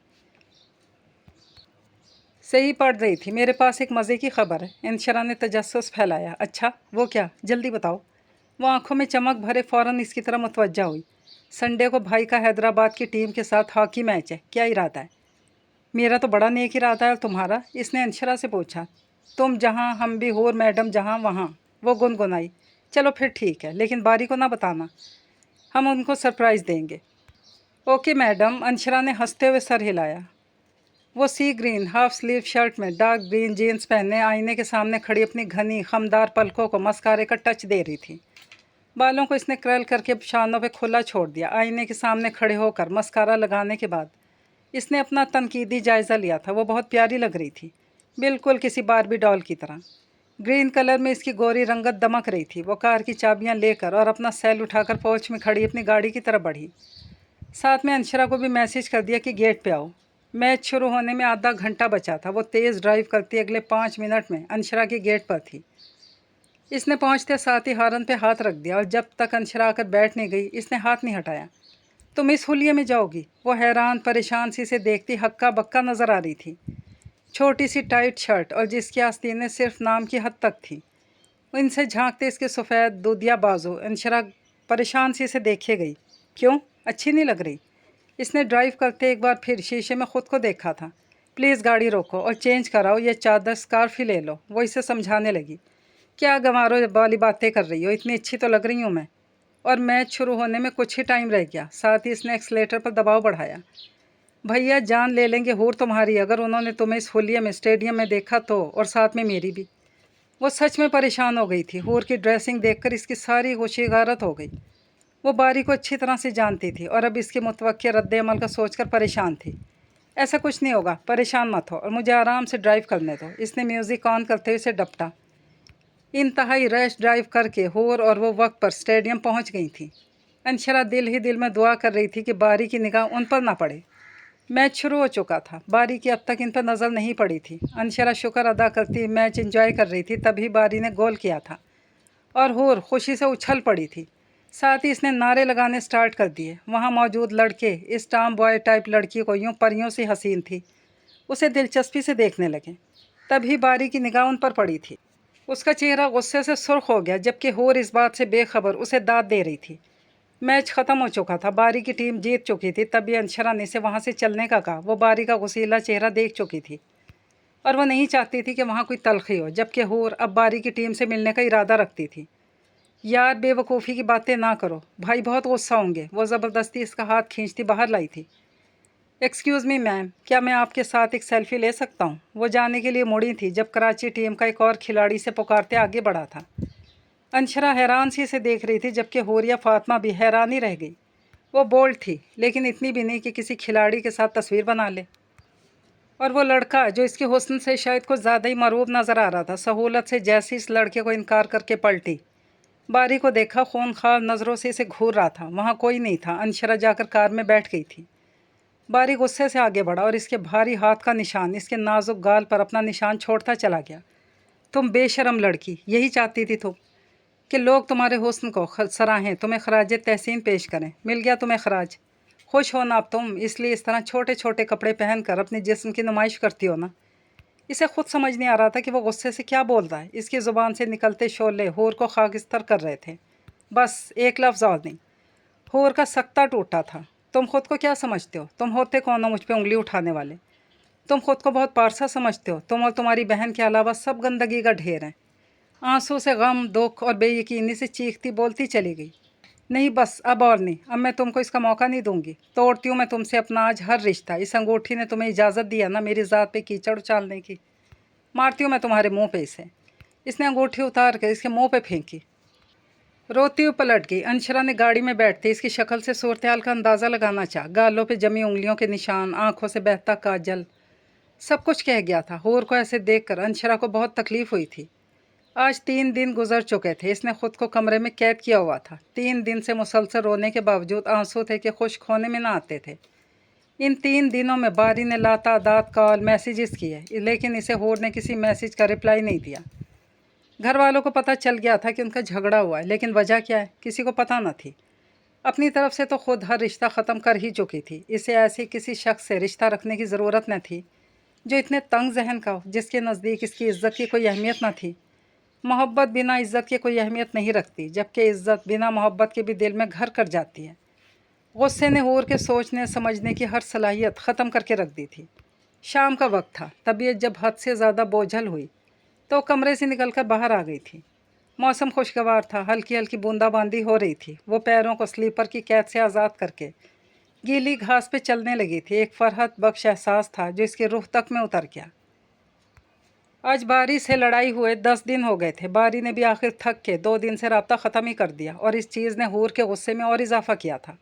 ही पढ़ रही थी। मेरे पास एक मज़े की खबर है, अंशरा ने तजस्सुस फैलाया। अच्छा, वो क्या, जल्दी बताओ। वो आंखों में चमक भरे फ़ौरन इसकी तरफ मुतवज्जा हुई। संडे को भाई का हैदराबाद की टीम के साथ हॉकी मैच है, क्या इरादा है? मेरा तो बड़ा नेक इरादा है, और तुम्हारा? इसने अंशरा से पूछा। तुम जहाँ, हम भी, होर मैडम जहाँ वहाँ, वो गुनगुनाई। चलो फिर ठीक है, लेकिन बारी को ना बताना, हम उनको सरप्राइज़ देंगे। ओके मैडम, अंशरा ने हंसते हुए सर हिलाया। वो सी ग्रीन हाफ स्लीव शर्ट में डार्क ग्रीन जीन्स पहने आईने के सामने खड़ी अपनी घनी खमदार पलकों को मस्कारे का टच दे रही थी। बालों को इसने कर्ल करके शानों पे खुला छोड़ दिया। आईने के सामने खड़े होकर मस्कारा लगाने के बाद इसने अपना तनकीदी जायज़ा लिया था। वो बहुत प्यारी लग रही थी, बिल्कुल किसी बारबी डॉल की तरह। ग्रीन कलर में इसकी गोरी रंगत दमक रही थी। वो कार की चाबियां लेकर और अपना सेल उठाकर पोर्च में खड़ी अपनी गाड़ी की तरफ बढ़ी। साथ में अंशरा को भी मैसेज कर दिया कि गेट पे आओ। मैच शुरू होने में आधा घंटा बचा था। वो तेज़ ड्राइव करती अगले 5 मिनट में अंशरा की गेट पर थी। इसने पहुंचते साथ ही हॉर्न पे हाथ रख दिया और जब तक अंशरा आकर बैठ नहीं गई इसने हाथ नहीं हटाया। तुम इस हुलिये में जाओगी? वो हैरान परेशान सी से देखती हक्का बक्का नज़र आ रही थी। छोटी सी टाइट शर्ट और जिसकी आस्तीनें सिर्फ नाम की हद तक थी। इनसे झांकते इसके सफ़ेद दूधिया बाजू। अंशरा परेशान सी से देखे गई। क्यों, अच्छी नहीं लग रही? इसने ड्राइव करते एक बार फिर शीशे में ख़ुद को देखा था। प्लीज़ गाड़ी रोको और चेंज कराओ, ये चादर स्कार्फ ही ले लो। वो इसे समझाने लगी। क्या गंवारो वाली बातें कर रही हो, इतनी अच्छी तो लग रही हूँ मैं। और मैच शुरू होने में कुछ ही टाइम रह गया। साथ ही इसने एक्सलेटर पर दबाव बढ़ाया। भैया जान ले लेंगे हूर तुम्हारी अगर उन्होंने तुम्हें इस होलिये में स्टेडियम में देखा तो, और साथ में मेरी भी। वो सच में परेशान हो गई थी। हूर की ड्रेसिंग देखकर इसकी सारी होशी गारत हो गई। वो बारी को अच्छी तरह से जानती थी और अब इसके मुतवक्के रद्द अमल का सोचकर परेशान थी। ऐसा कुछ नहीं होगा, परेशान मत हो और मुझे आराम से ड्राइव करने दो। इसने म्यूज़िक ऑन करते हुए इसे डपटा। इंतहाई रैश ड्राइव करके हूर और वो वक्त पर स्टेडियम पहुंच गई थी। अंशरा दिल ही दिल में दुआ कर रही थी कि बारी की निगाह उन पर ना पड़े। मैच शुरू हो चुका था। बारी की अब तक इन पर नज़र नहीं पड़ी थी। अंशरा शुक्र अदा करती मैच एंजॉय कर रही थी, तभी बारी ने गोल किया था और हूर खुशी से उछल पड़ी थी। साथ ही इसने नारे लगाने स्टार्ट कर दिए। वहाँ मौजूद लड़के इस टॉम बॉय टाइप लड़की को यूँ परियों सी हसीन थी, उसे दिलचस्पी से देखने लगे। तभी बारी की निगाह उन पर पड़ी थी। उसका चेहरा गुस्से से सुर्ख हो गया, जबकि हूर इस बात से बेखबर उसे दाद दे रही थी। मैच ख़त्म हो चुका था, बारी की टीम जीत चुकी थी। तभी अंशरा ने इसे वहाँ से चलने का कहा। वो बारी का गुस्सीला चेहरा देख चुकी थी और वो नहीं चाहती थी कि वहाँ कोई तलखी हो, जबकि हूर अब बारी की टीम से मिलने का इरादा रखती थी। यार बेवकूफ़ी की बातें ना करो, भाई बहुत गुस्सा होंगे। वो ज़बरदस्ती इसका हाथ खींचती बाहर लाई थी। एक्सक्यूज़ मी मैम, क्या मैं आपके साथ एक सेल्फ़ी ले सकता हूँ? वो जाने के लिए मुड़ी थी जब कराची टीम का एक और खिलाड़ी से पुकारते आगे बढ़ा था। अंशरा हैरान सी से देख रही थी, जबकि होरिया फातिमा भी हैरान ही रह गई। वो बोल्ड थी, लेकिन इतनी भी नहीं कि किसी खिलाड़ी के साथ तस्वीर बना ले। और वो लड़का जो इसके हुस्न से शायद कुछ ज़्यादा ही मरूब नज़र आ रहा था, सहूलत से जैसे इस लड़के को इनकार करके पलटी। बारी को देखा, खूनखार नज़रों से इसे घूर रहा था। वहाँ कोई नहीं था। अंशरा जाकर कार में बैठ गई थी। बारी गुस्से से आगे बढ़ा और इसके भारी हाथ का निशान इसके नाजुक गाल पर अपना निशान छोड़ता चला गया। तुम बेशरम लड़की, यही चाहती थी तुम कि लोग तुम्हारे हुस्न को सराहें, तुम्हें खराज तहसीन पेश करें। मिल गया तुम्हें खराज। खुश हो ना अब तुम, इसलिए इस तरह छोटे छोटे कपड़े पहनकर अपने जिस्म की नुमाइश करती हो ना। इसे खुद समझ नहीं आ रहा था कि वो गुस्से से क्या बोल रहा है। इसकी ज़ुबान से निकलते शोले हूर को खाकिस्तर कर रहे थे। बस एक लफ्ज़ और नहीं। हूर का सख्ता टूटा था। तुम खुद को क्या समझते हो? तुम होते कौन हो मुझ पे उंगली उठाने वाले? तुम खुद को बहुत पारसा समझते हो। तुम और तुम्हारी बहन के अलावा सब गंदगी का ढेर है। आंसू से गम, दुख और बेयकीनी से चीखती बोलती चली गई। नहीं बस, अब और नहीं। अब मैं तुमको इसका मौका नहीं दूंगी। तोड़ती हूँ मैं तुमसे अपना आज हर रिश्ता। इस अंगूठी ने तुम्हें इजाज़त दिया ना मेरी ज़ात पे कीचड़ उछालने की। मारती हूँ मैं तुम्हारे मुंह पे इसे। इसने अंगूठी उतार कर इसके मुंह पे फेंकी। रोती हुई पलट गई। अंशरा ने गाड़ी में बैठते इसकी शक्ल से सूरत हाल का अंदाज़ा लगाना चाहा। गालों पे जमी उंगलियों के निशान, आंखों से बहता काजल, सब कुछ कह गया था। हूर को ऐसे देखकर अंशरा को बहुत तकलीफ़ हुई थी। आज 3 दिन गुजर चुके थे। इसने खुद को कमरे में कैद किया हुआ था। 3 दिन से मुसलसल रोने के बावजूद आंसू थे कि खुश्क होने में ना आते थे। इन 3 दिनों में बारी ने लातादाद कॉल मैसेजेस किए, लेकिन इसे हूर ने किसी मैसेज का रिप्लाई नहीं दिया। घर वालों को पता चल गया था कि उनका झगड़ा हुआ है, लेकिन वजह क्या है किसी को पता न थी। अपनी तरफ से तो खुद हर रिश्ता ख़त्म कर ही चुकी थी। इसे ऐसे किसी शख्स से रिश्ता रखने की ज़रूरत न थी जो इतने तंग जहन का हो, जिसके नज़दीक इसकी इज़्ज़त की कोई अहमियत न थी। मोहब्बत बिना इज़्ज़त के कोई अहमियत नहीं रखती, जबकि इज़्ज़त बिना मोहब्बत के भी दिल में घर कर जाती है। गुस्से ने हूर के सोचने समझने की हर सलाहियत ख़त्म करके रख दी थी। शाम का वक्त था। तबीयत जब हद से ज़्यादा बोझल हुई तो कमरे से निकलकर बाहर आ गई थी। मौसम खुशगवार था, हल्की हल्की बूंदाबांदी हो रही थी। वो पैरों को स्लीपर की कैद से आज़ाद करके गीली घास पे चलने लगी थी। एक फरहत बख्श एहसास था जो इसकी रूह तक में उतर गया। आज बारी से लड़ाई हुए 10 दिन हो गए थे। बारी ने भी आखिर थक के 2 दिन से रब्ता ख़त्म ही कर दिया, और इस चीज़ ने हूर के गुस्से में और इजाफा किया था।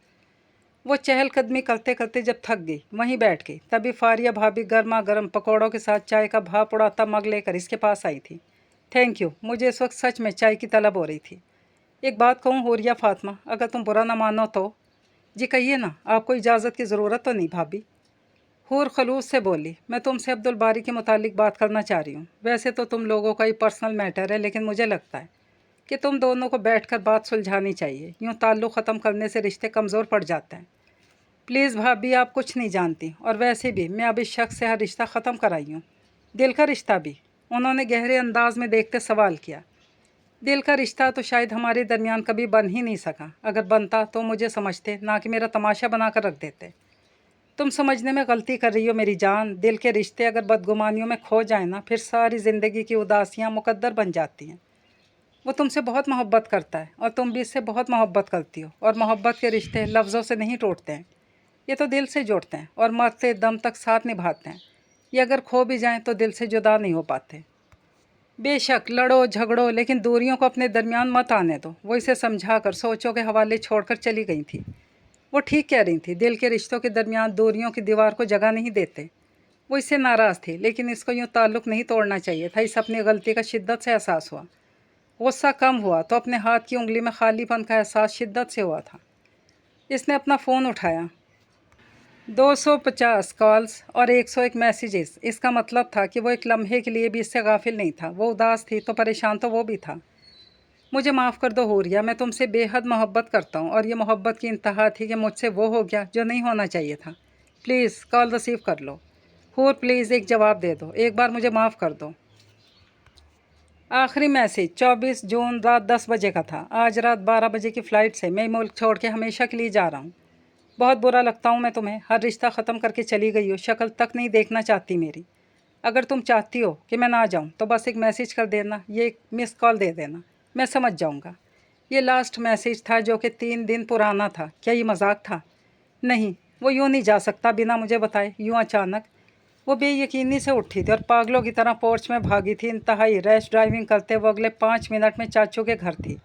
वो चहलकदमी करते करते जब थक गई, वहीं बैठ गई। तभी फारिया भाभी गर्मा गर्म पकौड़ों के साथ चाय का भाप उड़ाता मग लेकर इसके पास आई थी। थैंक यू, मुझे इस वक्त सच में चाय की तलब हो रही थी। एक बात कहूँ हुरिया फातिमा, अगर तुम बुरा ना मानो तो। जी कहिए ना, आपको इजाज़त की ज़रूरत तो नहीं भाभी? हूर खलूस से बोली, मैं तुमसे अब्दुल बारी के मुतालिक बात करना चाह रही हूँ। वैसे तो तुम लोगों का ही पर्सनल मैटर है, लेकिन मुझे लगता है कि तुम दोनों को बैठकर बात सुलझानी चाहिए। यूँ ताल्लुक़ ख़त्म करने से रिश्ते कमज़ोर पड़ जाते हैं। प्लीज़ भाभी, आप कुछ नहीं जानती, और वैसे भी मैं अब इस शख्स से हर रिश्ता ख़त्म कराई हूँ, दिल का रिश्ता भी। उन्होंने गहरे अंदाज में देखते सवाल किया। दिल का रिश्ता तो शायद हमारे दरमियान कभी बन ही नहीं सका। अगर बनता तो मुझे समझते, ना कि मेरा तमाशा बना कर रख देते। तुम समझने में गलती कर रही हो मेरी जान। दिल के रिश्ते अगर बदगुमानियों में खो जाए ना, फिर सारी ज़िंदगी की उदासियाँ मुकद्दर बन जाती हैं। वो तुमसे बहुत मोहब्बत करता है, और तुम भी इससे बहुत मोहब्बत करती हो। और मोहब्बत के रिश्ते लफ्ज़ों से नहीं टूटते हैं, ये तो दिल से जुड़ते हैं और मरते दम तक साथ निभाते हैं। ये अगर खो भी जाएं तो दिल से जुदा नहीं हो पाते। बेशक लड़ो झगड़ो, लेकिन दूरियों को अपने दरमियान मत आने दो। वो इसे समझाकर सोचों के हवाले छोड़कर चली गई थी। वो ठीक कह रही थी, दिल के रिश्तों के दरमियान दूरियों की दीवार को जगह नहीं देते। वो इससे नाराज़ थी, लेकिन इसको यूँ ताल्लुक़ नहीं तोड़ना चाहिए था। इस अपनी गलती का शिद्दत से एहसास हुआ। गुस्सा कम हुआ तो अपने हाथ की उंगली में खालीपन का एहसास शिद्दत से हुआ था। इसने अपना फ़ोन उठाया। 250 कॉल्स और 101 मैसेजेस। इसका मतलब था कि वो एक लम्हे के लिए भी इससे गाफिल नहीं था। वो उदास थी तो परेशान तो वो भी था। मुझे माफ़ कर दो हूरिया, मैं तुमसे बेहद मोहब्बत करता हूँ, और ये मोहब्बत की इंतहा थी कि मुझसे वो हो गया जो नहीं होना चाहिए था। प्लीज़ कॉल रिसीव कर लो। हूर प्लीज़ एक जवाब दे दो, एक बार मुझे माफ़ कर दो। आखिरी मैसेज 24 जून रात 10 बजे का था। आज रात 12 बजे की फ़्लाइट से मैं मुल्क छोड़ के हमेशा के लिए जा रहा हूँ। बहुत बुरा लगता हूँ मैं तुम्हें। हर रिश्ता ख़त्म करके चली गई हो, शक्ल तक नहीं देखना चाहती मेरी। अगर तुम चाहती हो कि मैं ना जाऊँ तो बस एक मैसेज कर देना, ये एक मिस कॉल दे देना, मैं समझ जाऊँगा। ये लास्ट मैसेज था जो कि 3 दिन पुराना था। क्या ये मजाक था? नहीं, वो यूँ नहीं जा सकता बिना मुझे बताए, यूँ अचानक। वो बेयकीनी से उठी थी और पागलों की तरह पोर्च में भागी थी। इंतहाई रैश ड्राइविंग करते वो अगले 5 मिनट में चाचू के घर थी।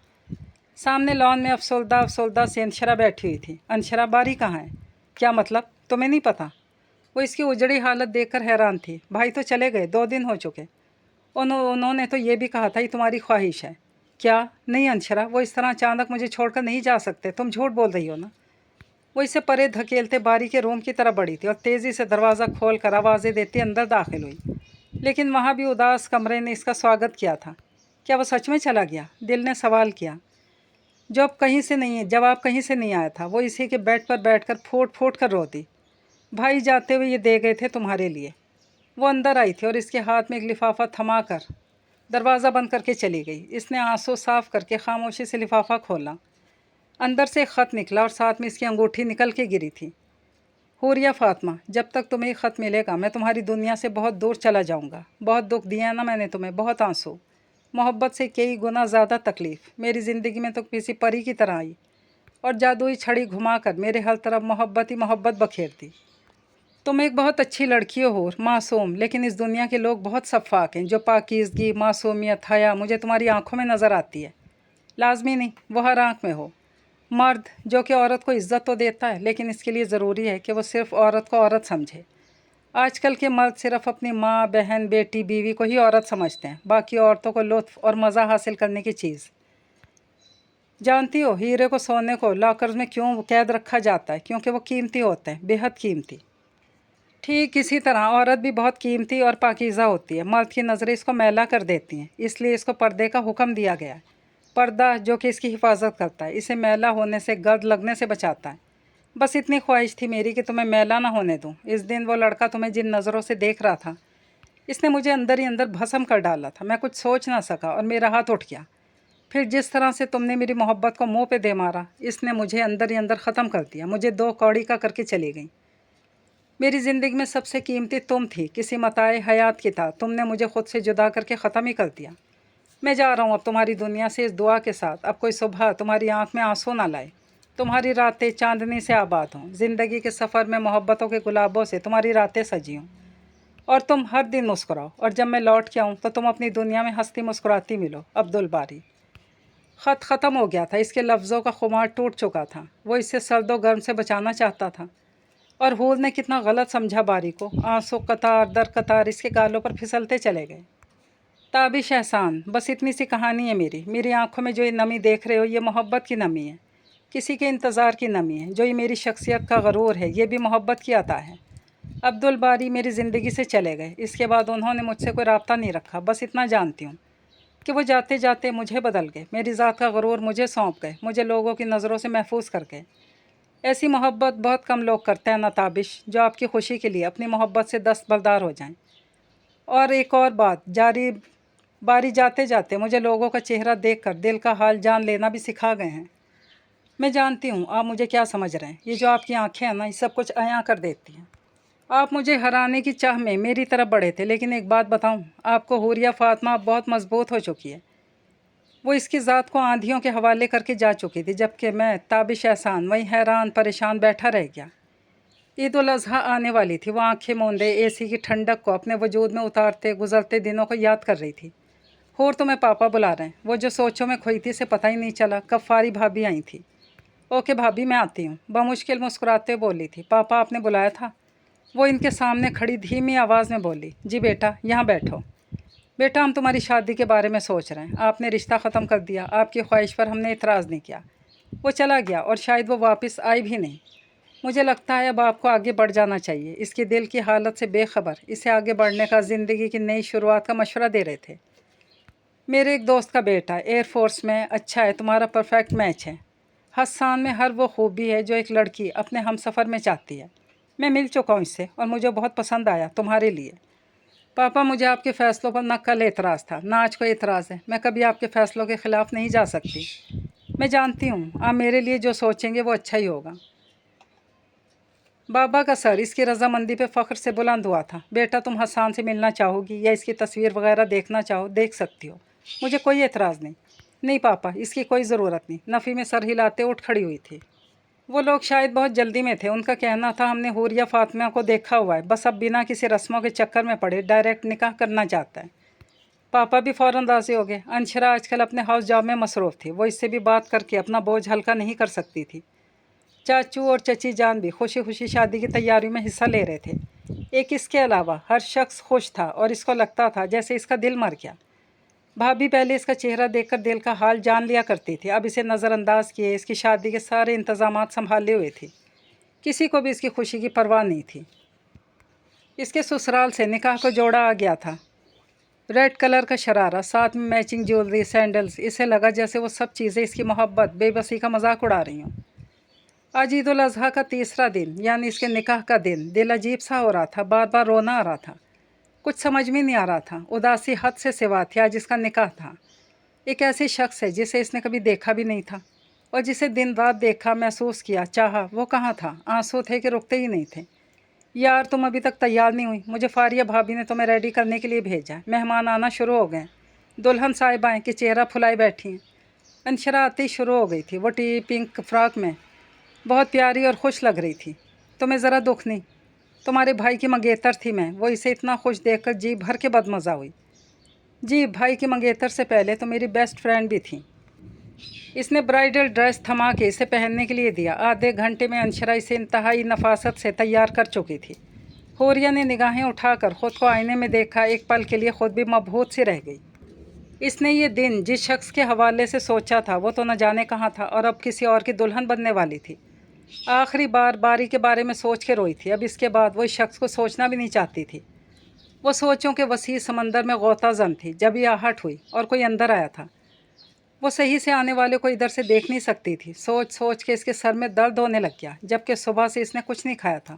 सामने लॉन में अफसोल्दा अफसोल्दा सी अनशरा बैठी हुई थी। अनशरा, बारी कहाँ है? क्या मतलब, तुम्हें नहीं पता? वो इसकी उजड़ी हालत देखकर हैरान थी। भाई तो चले गए, 2 दिन हो चुके। उन्होंने तो ये भी कहा था ये तुम्हारी ख्वाहिश है। क्या? नहीं अनशरा, वो इस तरह अचानक मुझे छोड़कर नहीं जा सकते। तुम झूठ बोल रही हो ना? वो इसे परे धकेलते बारी के रूम की तरफ बढ़ी थी और तेज़ी से दरवाज़ा खोल कर आवाज़ें देती अंदर दाखिल हुई। लेकिन वहाँ भी उदास कमरे ने इसका स्वागत किया था। क्या वो सच में चला गया? दिल ने सवाल किया। जवाब कहीं से नहीं आया था। वो इसी के बेड पर बैठकर फूट फूट कर रोती। भाई जाते हुए ये दे गए थे तुम्हारे लिए। वो अंदर आई थी और इसके हाथ में एक लिफाफा थमा कर दरवाज़ा बंद करके चली गई। इसने आंसू साफ करके खामोशी से लिफाफा खोला। अंदर से एक ख़त निकला और साथ में इसकी अंगूठी निकल के गिरी थी। हुरिया फातिमा, जब तक तुम्हें ये ख़त मिलेगा मैं तुम्हारी दुनिया से बहुत दूर चला जाऊँगा। बहुत दुख दिया ना मैंने तुम्हें, बहुत आंसू, मोहब्बत से कई गुना ज़्यादा तकलीफ़। मेरी ज़िंदगी में तो किसी परी की तरह आई और जादुई छड़ी घुमाकर मेरे हर तरफ मोहब्बत ही मोहब्बत बखेरती। तुम एक बहुत अच्छी लड़की हो, मासूम, लेकिन इस दुनिया के लोग बहुत सफ़ाक हैं। जो पाकीज़गी, मासूमियत, हया मुझे तुम्हारी आंखों में नज़र आती है। लाजमी नहीं वो हर आँख में हो। मर्द जो कि औरत को इज़्ज़त तो देता है, लेकिन इसके लिए ज़रूरी है कि वो सिर्फ़ औरत को औरत समझे। आजकल के मर्द सिर्फ़ अपनी माँ, बहन, बेटी, बीवी को ही औरत समझते हैं, बाकी औरतों को लुत्फ़ और मज़ा हासिल करने की चीज़। जानती हो हीरे को सोने को लॉकर्स में क्यों कैद रखा जाता है? क्योंकि वो कीमती होते हैं, बेहद कीमती। ठीक इसी तरह औरत भी बहुत कीमती और पाकीज़ा होती है। मर्द की नज़रें इसको मैला कर देती हैं, इसलिए इसको पर्दे का हुक्म दिया गया है। पर्दा जो कि इसकी हिफाजत करता है, इसे मैला होने से, गर्द लगने से बचाता है। बस इतनी ख्वाहिश थी मेरी कि तुम्हें मैला ना होने दूँ। इस दिन वो लड़का तुम्हें जिन नज़रों से देख रहा था, इसने मुझे अंदर ही अंदर भस्म कर डाला था। मैं कुछ सोच ना सका और मेरा हाथ उठ गया। फिर जिस तरह से तुमने मेरी मोहब्बत को मुंह पे दे मारा, इसने मुझे अंदर ही अंदर ख़त्म कर दिया। मुझे दो कौड़ी का करके चली गई। मेरी ज़िंदगी में सबसे कीमती तुम थी, किसी मताए हयात की था। तुमने मुझे खुद से जुदा करके ख़त्म ही कर दिया। मैं जा रहा हूँ अब तुम्हारी दुनिया से इस दुआ के साथ, अब कोई सुबह तुम्हारी आँख में आंसू ना लाए, तुम्हारी रातें चांदनी से आबाद हों। ज़िंदगी के सफ़र में मोहब्बतों के गुलाबों से तुम्हारी रातें सजी हों और तुम हर दिन मुस्कुराओ, और जब मैं लौट के आऊँ तो तुम अपनी दुनिया में हंसती मुस्कुराती मिलो। अब्दुल बारी। ख़त ख़त्म हो गया था। इसके लफ्ज़ों का खुमार टूट चुका था। वो इससे सर्द व गर्म से बचाना चाहता था, और हूर ने कितना गलत समझा बारी को। आंसू कतार दर कतार इसके गालों पर फिसलते चले गए। ताबिश एहसान, बस इतनी सी कहानी है मेरी आंखों में जो ये नमी देख रहे हो, ये मोहब्बत की नमी है, किसी के इंतज़ार की नमी है। जो ये मेरी शख्सियत का गरूर है, ये भी मोहब्बत की अता है। अब्दुल बारी मेरी ज़िंदगी से चले गए। इसके बाद उन्होंने मुझसे कोई रब्ता नहीं रखा। बस इतना जानती हूँ कि वो जाते जाते मुझे बदल गए, मेरी ज़ात का गरूर मुझे सौंप गए, मुझे लोगों की नज़रों से महफूज कर गए। ऐसी मोहब्बत बहुत कम लोग करते हैं ना ताबिश, जो आपकी खुशी के लिए अपनी मोहब्बत से दस्तबरदार हो जाएं। और एक और बात, बारी जाते जाते मुझे लोगों का चेहरा देखकर दिल का हाल जान लेना भी सिखा गए हैं। मैं जानती हूँ आप मुझे क्या समझ रहे हैं। ये जो आपकी आंखें हैं ना, ये सब कुछ अयां कर देती हैं। आप मुझे हराने की चाह में मेरी तरफ बढ़े थे, लेकिन एक बात बताऊँ आपको, हुरिया फातिमा बहुत मजबूत हो चुकी है। वो इसकी ज़ात को आंधियों के हवाले करके जा चुकी थी, जबकि मैं ताबिश एहसान वहीं हैरान परेशान बैठा रह गया। ईद उल अज़हा आने वाली थी। वो आंखें मूंदे एसी की ठंडक को अपने वजूद में उतारते गुजरते दिनों को याद कर रही थी। और तुम्हें पापा बुला रहे हैं। वो जो सोचों में खोई थी से पता ही नहीं चला कब फारी भाभी आई थी। ओके भाभी, मैं आती हूँ, बमुश्किल मुस्कुराते बोली थी। पापा आपने बुलाया था? वो इनके सामने खड़ी धीमी आवाज़ में बोली। जी बेटा, यहाँ बैठो। बेटा, हम तुम्हारी शादी के बारे में सोच रहे हैं। आपने रिश्ता ख़त्म कर दिया, आपकी ख्वाहिश पर हमने इतराज़ नहीं किया। वो चला गया और शायद वो वापस आई भी नहीं। मुझे लगता है अब आपको आगे बढ़ जाना चाहिए। इसके दिल की हालत से बेखबर इसे आगे बढ़ने का, ज़िंदगी की नई शुरुआत का मशवरा दे रहे थे। मेरे एक दोस्त का बेटा एयरफोर्स में अच्छा है, तुम्हारा परफेक्ट मैच है। हस्सान में हर वो खूबी है जो एक लड़की अपने हमसफ़र में चाहती है। मैं मिल चुका हूँ इससे और मुझे बहुत पसंद आया तुम्हारे लिए। पापा, मुझे आपके फ़ैसलों पर न कल एतराज़ था, ना आज को एतराज़ है। मैं कभी आपके फ़ैसलों के ख़िलाफ़ नहीं जा सकती। मैं जानती हूँ आप मेरे लिए जो सोचेंगे वो अच्छा ही होगा। बाबा का सर इसकी रजामंदी पे फ़ख्र से बुलंद हुआ था। बेटा, तुम हसान से मिलना चाहोगी या इसकी तस्वीर वगैरह देखना चाहो, देख सकती हो, मुझे कोई एतराज़ नहीं। नहीं पापा, इसकी कोई ज़रूरत नहीं। नफ़ी में सर हिलाते उठ खड़ी हुई थी। वो लोग शायद बहुत जल्दी में थे। उनका कहना था हमने हुरिया फातिमा को देखा हुआ है, बस अब बिना किसी रस्मों के चक्कर में पड़े डायरेक्ट निकाह करना चाहता है। पापा भी फ़ौरन राज़ी हो गए। अंशरा आजकल अपने हाउस जॉब में मसरूफ़ थी। वो इससे भी बात करके अपना बोझ हल्का नहीं कर सकती थी। चाचू और चची जान भी खुशी खुशी शादी की तैयारियों में हिस्सा ले रहे थे। एक इसके अलावा हर शख्स खुश था और इसको लगता था जैसे इसका दिल मर गया। भाभी पहले इसका चेहरा देखकर दिल का हाल जान लिया करती थी, अब इसे नज़रअंदाज किए इसकी शादी के सारे इंतज़ामात संभाले हुए थी। किसी को भी इसकी खुशी की परवाह नहीं थी। इसके ससुराल से निकाह को जोड़ा आ गया था। रेड कलर का शरारा, साथ में मैचिंग ज्वेलरी, सैंडल्स। इसे लगा जैसे वो सब चीज़ें इसकी मोहब्बत बेबसी का मजाक उड़ा रही हों। आज ईद उल अज़हा का तीसरा दिन, यानी इसके निकाह का दिन। दिल अजीब सा हो रहा था, बार बार रोना आ रहा था। कुछ समझ में नहीं आ रहा था। उदासी हद से सिवा थी। आज इसका निकाह था। एक ऐसी शख्स है जिसे इसने कभी देखा भी नहीं था और जिसे दिन रात देखा, महसूस किया, चाहा। वो कहाँ था? आंसू थे कि रुकते ही नहीं थे। यार, तुम अभी तक तैयार नहीं हुई? मुझे फारिया भाभी ने तुम्हें रेडी करने के लिए भेजा। मेहमान आना शुरू हो गए। दुल्हन साहिबाएँ के चेहरा फुलाए बैठी हैं। अंशरा आती शुरू हो गई थी। वो पिंक फ्रॉक में बहुत प्यारी और खुश लग रही थी। तुम्हें ज़रा दुख नहीं? तुम्हारे भाई की मंगेतर थी मैं। वो इसे इतना खुश देखकर जी भर के बदमज़ा हुई। जी, भाई की मंगेतर से पहले तो मेरी बेस्ट फ्रेंड भी थी। इसने ब्राइडल ड्रेस थमा के इसे पहनने के लिए दिया। आधे घंटे में अंशरा इसे इंतहाई नफासत से तैयार कर चुकी थी। होरिया ने निगाहें उठाकर ख़ुद को आईने में देखा। एक पल के लिए ख़ुद भी मबहूत सी रह गई। इसने ये दिन जिस शख्स के हवाले से सोचा था वो तो न जाने कहाँ था और अब किसी और की दुल्हन बनने वाली थी। आखिरी बार बारी के बारे में सोच के रोई थी। अब इसके बाद वो इस शख्स को सोचना भी नहीं चाहती थी। वो सोचों के वसी समंदर में गोताजन थी जब ये आहट हुई और कोई अंदर आया था। वो सही से आने वाले को इधर से देख नहीं सकती थी। सोच सोच के इसके सर में दर्द होने लग गया, जबकि सुबह से इसने कुछ नहीं खाया था।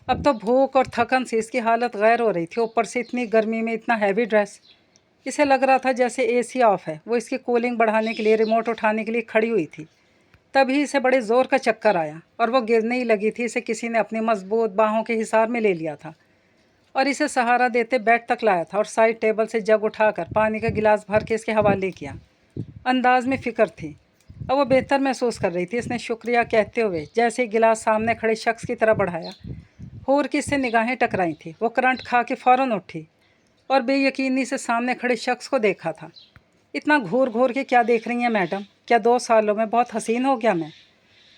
अब तो भूख और थकन से इसकी हालत गैर हो रही थी। ऊपर से इतनी गर्मी में इतना हैवी ड्रेस। इसे लग रहा था जैसे एसी ऑफ है। वो इसकी कूलिंग बढ़ाने के लिए रिमोट उठाने के लिए खड़ी हुई थी। तभी इसे बड़े ज़ोर का चक्कर आया और वो गिरने ही लगी थी। इसे किसी ने अपनी मजबूत बाहों के हिसार में ले लिया था और इसे सहारा देते बेड तक लाया था और साइड टेबल से जग उठाकर पानी का गिलास भर के इसके हवाले किया। अंदाज में फ़िक्र थी। अब वो बेहतर महसूस कर रही थी। इसने शुक्रिया कहते हुए जैसे ही गिलास सामने खड़े शख्स की तरह बढ़ाया, हूर की इससे निगाहें टकराई थी। वो करंट खा के फ़ौरन उठी और बेयकीनी से सामने खड़े शख्स को देखा था। इतना घूर घूर के क्या देख रही हैं मैडम? क्या 2 सालों में बहुत हसीन हो गया मैं?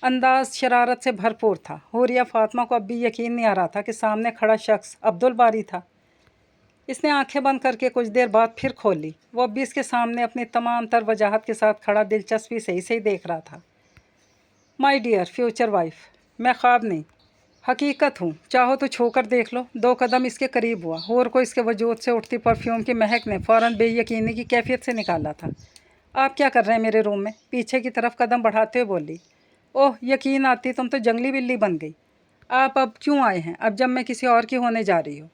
अंदाज शरारत से भरपूर था। हूरिया फ़ातिमा को अब भी यकीन नहीं आ रहा था कि सामने खड़ा शख्स अब्दुल बारी था। इसने आंखें बंद करके कुछ देर बाद फिर खोली। वो अब भी इसके सामने अपनी तमाम तर वजाहत के साथ खड़ा दिलचस्पी से इसे ही देख रहा था। माय डियर फ्यूचर वाइफ, मैं ख्वाब नहीं, हकीकत हूँ। चाहो तो छूकर देख लो। 2 कदम इसके करीब हुआ। हूर को इसके वजूद से उठती परफ्यूम की महक ने फ़ौरन बेयकीनी की कैफियत से निकाला था। आप क्या कर रहे हैं मेरे रूम में? पीछे की तरफ कदम बढ़ाते हुए बोली। ओह, यकीन आती तुम तो जंगली बिल्ली बन गई। आप अब क्यों आए हैं? अब जब मैं किसी और की होने जा रही हूँ।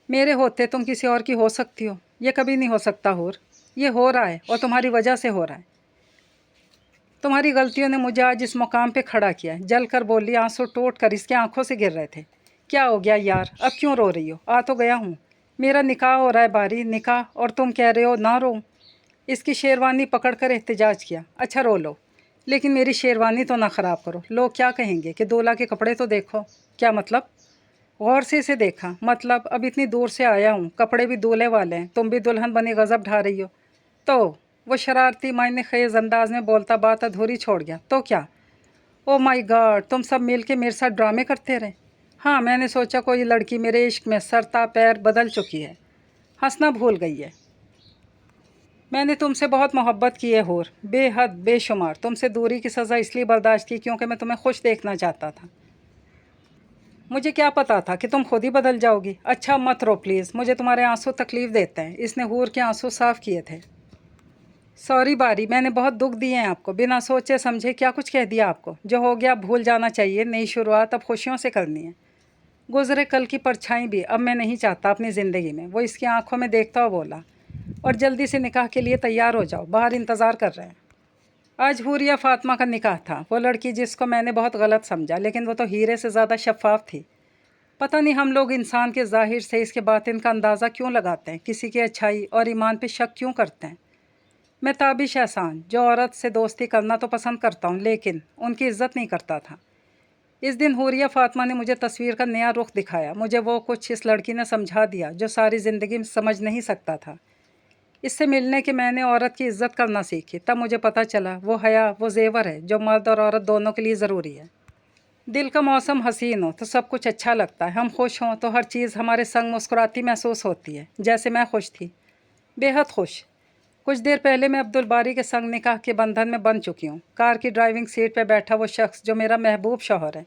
मेरे होते तुम किसी और की हो सकती हो? ये कभी नहीं हो सकता हूर। ये हो रहा है और तुम्हारी वजह से हो रहा है। तुम्हारी गलतियों ने मुझे आज इस मुकाम पे खड़ा किया है। जल कर बोली, आंसू टूट कर इसके आंखों से गिर रहे थे। क्या हो गया यार, अब क्यों रो रही हो? आ तो गया हूँ। मेरा निकाह हो रहा है बारी, निकाह, और तुम कह रहे हो ना रो। इसकी शेरवानी पकड़ कर एहतजाज किया। अच्छा रो लो, लेकिन मेरी शेरवानी तो ना ख़राब करो। लोग क्या कहेंगे कि दूल्हा के कपड़े तो देखो। क्या मतलब? गौर से इसे देखा। मतलब अब इतनी दूर से आया हूँ, कपड़े भी दूल्हे वाले हैं, तुम भी दुल्हन बनी गज़ब ढा रही हो। तो वो शरारती मायने खेज़ अंदाज में बोलता बात अधूरी छोड़ गया। तो क्या? ओ माय गॉड, तुम सब मिल के मेरे साथ ड्रामे करते रहे। हाँ, मैंने सोचा कोई लड़की मेरे इश्क में सरता पैर बदल चुकी है, हंसना भूल गई है। मैंने तुमसे बहुत मोहब्बत की है हूर, बेहद बेशुमार। तुमसे दूरी की सज़ा इसलिए बर्दाश्त की क्योंकि मैं तुम्हें खुश देखना चाहता था। मुझे क्या पता था कि तुम खुद ही बदल जाओगी। अच्छा मत रो प्लीज़, मुझे तुम्हारे आंसू तकलीफ़ देते हैं। इसने हूर के आंसू साफ़ किए थे। सॉरी बारी, मैंने बहुत दुख दिए हैं आपको। बिना सोचे समझे क्या कुछ कह दिया आपको। जो हो गया भूल जाना चाहिए। नई शुरुआत अब खुशियों से करनी है। गुजरे कल की परछाई भी अब मैं नहीं चाहता अपनी ज़िंदगी में। वो इसकी आंखों में देखता हुआ बोला। और जल्दी से निकाह के लिए तैयार हो जाओ, बाहर इंतज़ार कर रहे हैं। आज हूरिया फ़ातिमा का निकाह था। वो लड़की जिसको मैंने बहुत गलत समझा, लेकिन वो तो हीरे से ज़्यादा शफ़ाफ़ थी। पता नहीं हम लोग इंसान के ज़ाहिर से इसके बातिन का अंदाज़ा क्यों लगाते हैं, किसी की अच्छाई और ईमान पे शक क्यों करते हैं। मैं ताबिश एहसान जो औरत से दोस्ती करना तो पसंद करता हूँ, लेकिन उनकी इज़्ज़त नहीं करता था। इस दिन हूरिया फ़ातिमा ने मुझे तस्वीर का नया रुख दिखाया। मुझे वो कुछ इस लड़की ने समझा दिया जो सारी ज़िंदगी में समझ नहीं सकता था। इससे मिलने के मैंने औरत की इज़्ज़त करना सीखी। तब मुझे पता चला वो हया वो ज़ेवर है जो मर्द और औरत दोनों के लिए ज़रूरी है। दिल का मौसम हसीन हो तो सब कुछ अच्छा लगता है। हम खुश हों तो हर चीज़ हमारे संग मुस्कुराती महसूस होती है। जैसे मैं खुश थी, बेहद खुश। कुछ देर पहले मैं अब्दुल बारी के संग निकाह के बंधन में बंध चुकी हूँ। कार की ड्राइविंग सीट पर बैठा वो शख्स जो मेरा महबूब शौहर है,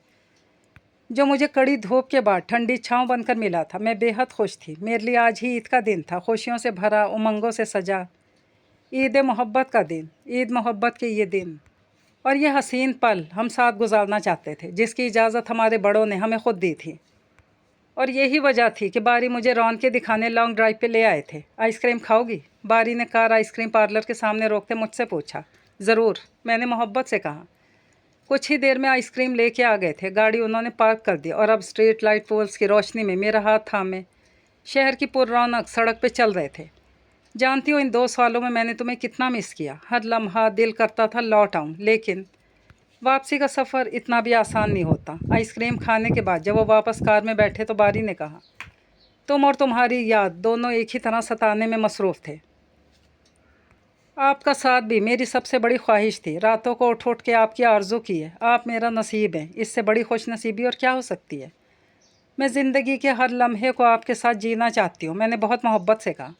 जो मुझे कड़ी धूप के बाद ठंडी छाँव बनकर मिला था। मैं बेहद खुश थी। मेरे लिए आज ही ईद का दिन था, खुशियों से भरा, उमंगों से सजा। ईद मोहब्बत का दिन, ईद मोहब्बत के ये दिन और ये हसीन पल हम साथ गुजारना चाहते थे, जिसकी इजाज़त हमारे बड़ों ने हमें खुद दी थी। और यही वजह थी कि बारी मुझे रौन के दिखाने लॉन्ग ड्राइव पे ले आए थे। आइसक्रीम खाओगी? बारी ने कार आइसक्रीम पार्लर के सामने रोकते मुझसे पूछा। ज़रूर, मैंने मोहब्बत से कहा। कुछ ही देर में आइसक्रीम लेके आ गए थे। गाड़ी उन्होंने पार्क कर दी और अब स्ट्रीट लाइट पोल्स की रोशनी में मेरा हाथ थामे शहर की पुररौनक सड़क पे चल रहे थे। जानती हो इन 2 सालों में मैंने तुम्हें कितना मिस किया। हर लम्हा दिल करता था लौट आऊँ, लेकिन वापसी का सफ़र इतना भी आसान नहीं होता। आइसक्रीम खाने के बाद जब वो वापस कार में बैठे तो बारी ने कहा, तुम और तुम्हारी याद दोनों एक ही तरह सताने में मसरूफ़ थे। आपका साथ भी मेरी सबसे बड़ी ख्वाहिश थी। रातों को उठ उठ के आपकी आरज़ू की है। आप मेरा नसीब हैं। इससे बड़ी खुश नसीबी और क्या हो सकती है। मैं ज़िंदगी के हर लम्हे को आपके साथ जीना चाहती हूँ। मैंने बहुत मोहब्बत से कहा।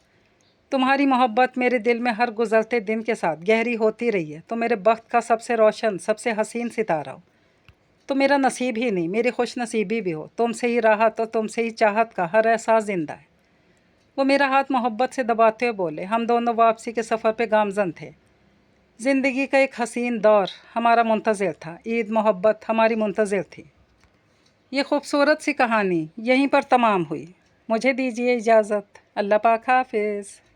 तुम्हारी मोहब्बत मेरे दिल में हर गुज़रते दिन के साथ गहरी होती रही है। तो मेरे वक्त का सबसे रोशन, सबसे हसीन सितारा हो। तो मेरा नसीब ही नहीं, मेरी खुश नसीबी भी हो। तुमसे ही राहत और तुमसे ही चाहत का हर एहसास जिंदा है। वो मेरा हाथ मोहब्बत से दबाते हुए बोले। हम दोनों वापसी के सफ़र पे गामजन थे। ज़िंदगी का एक हसीन दौर हमारा मुंतज़िर था। ईद मोहब्बत हमारी मुंतज़िर थी। ये खूबसूरत सी कहानी यहीं पर तमाम हुई। मुझे दीजिए इजाज़त। अल्लाह पाक हाफ़िज़।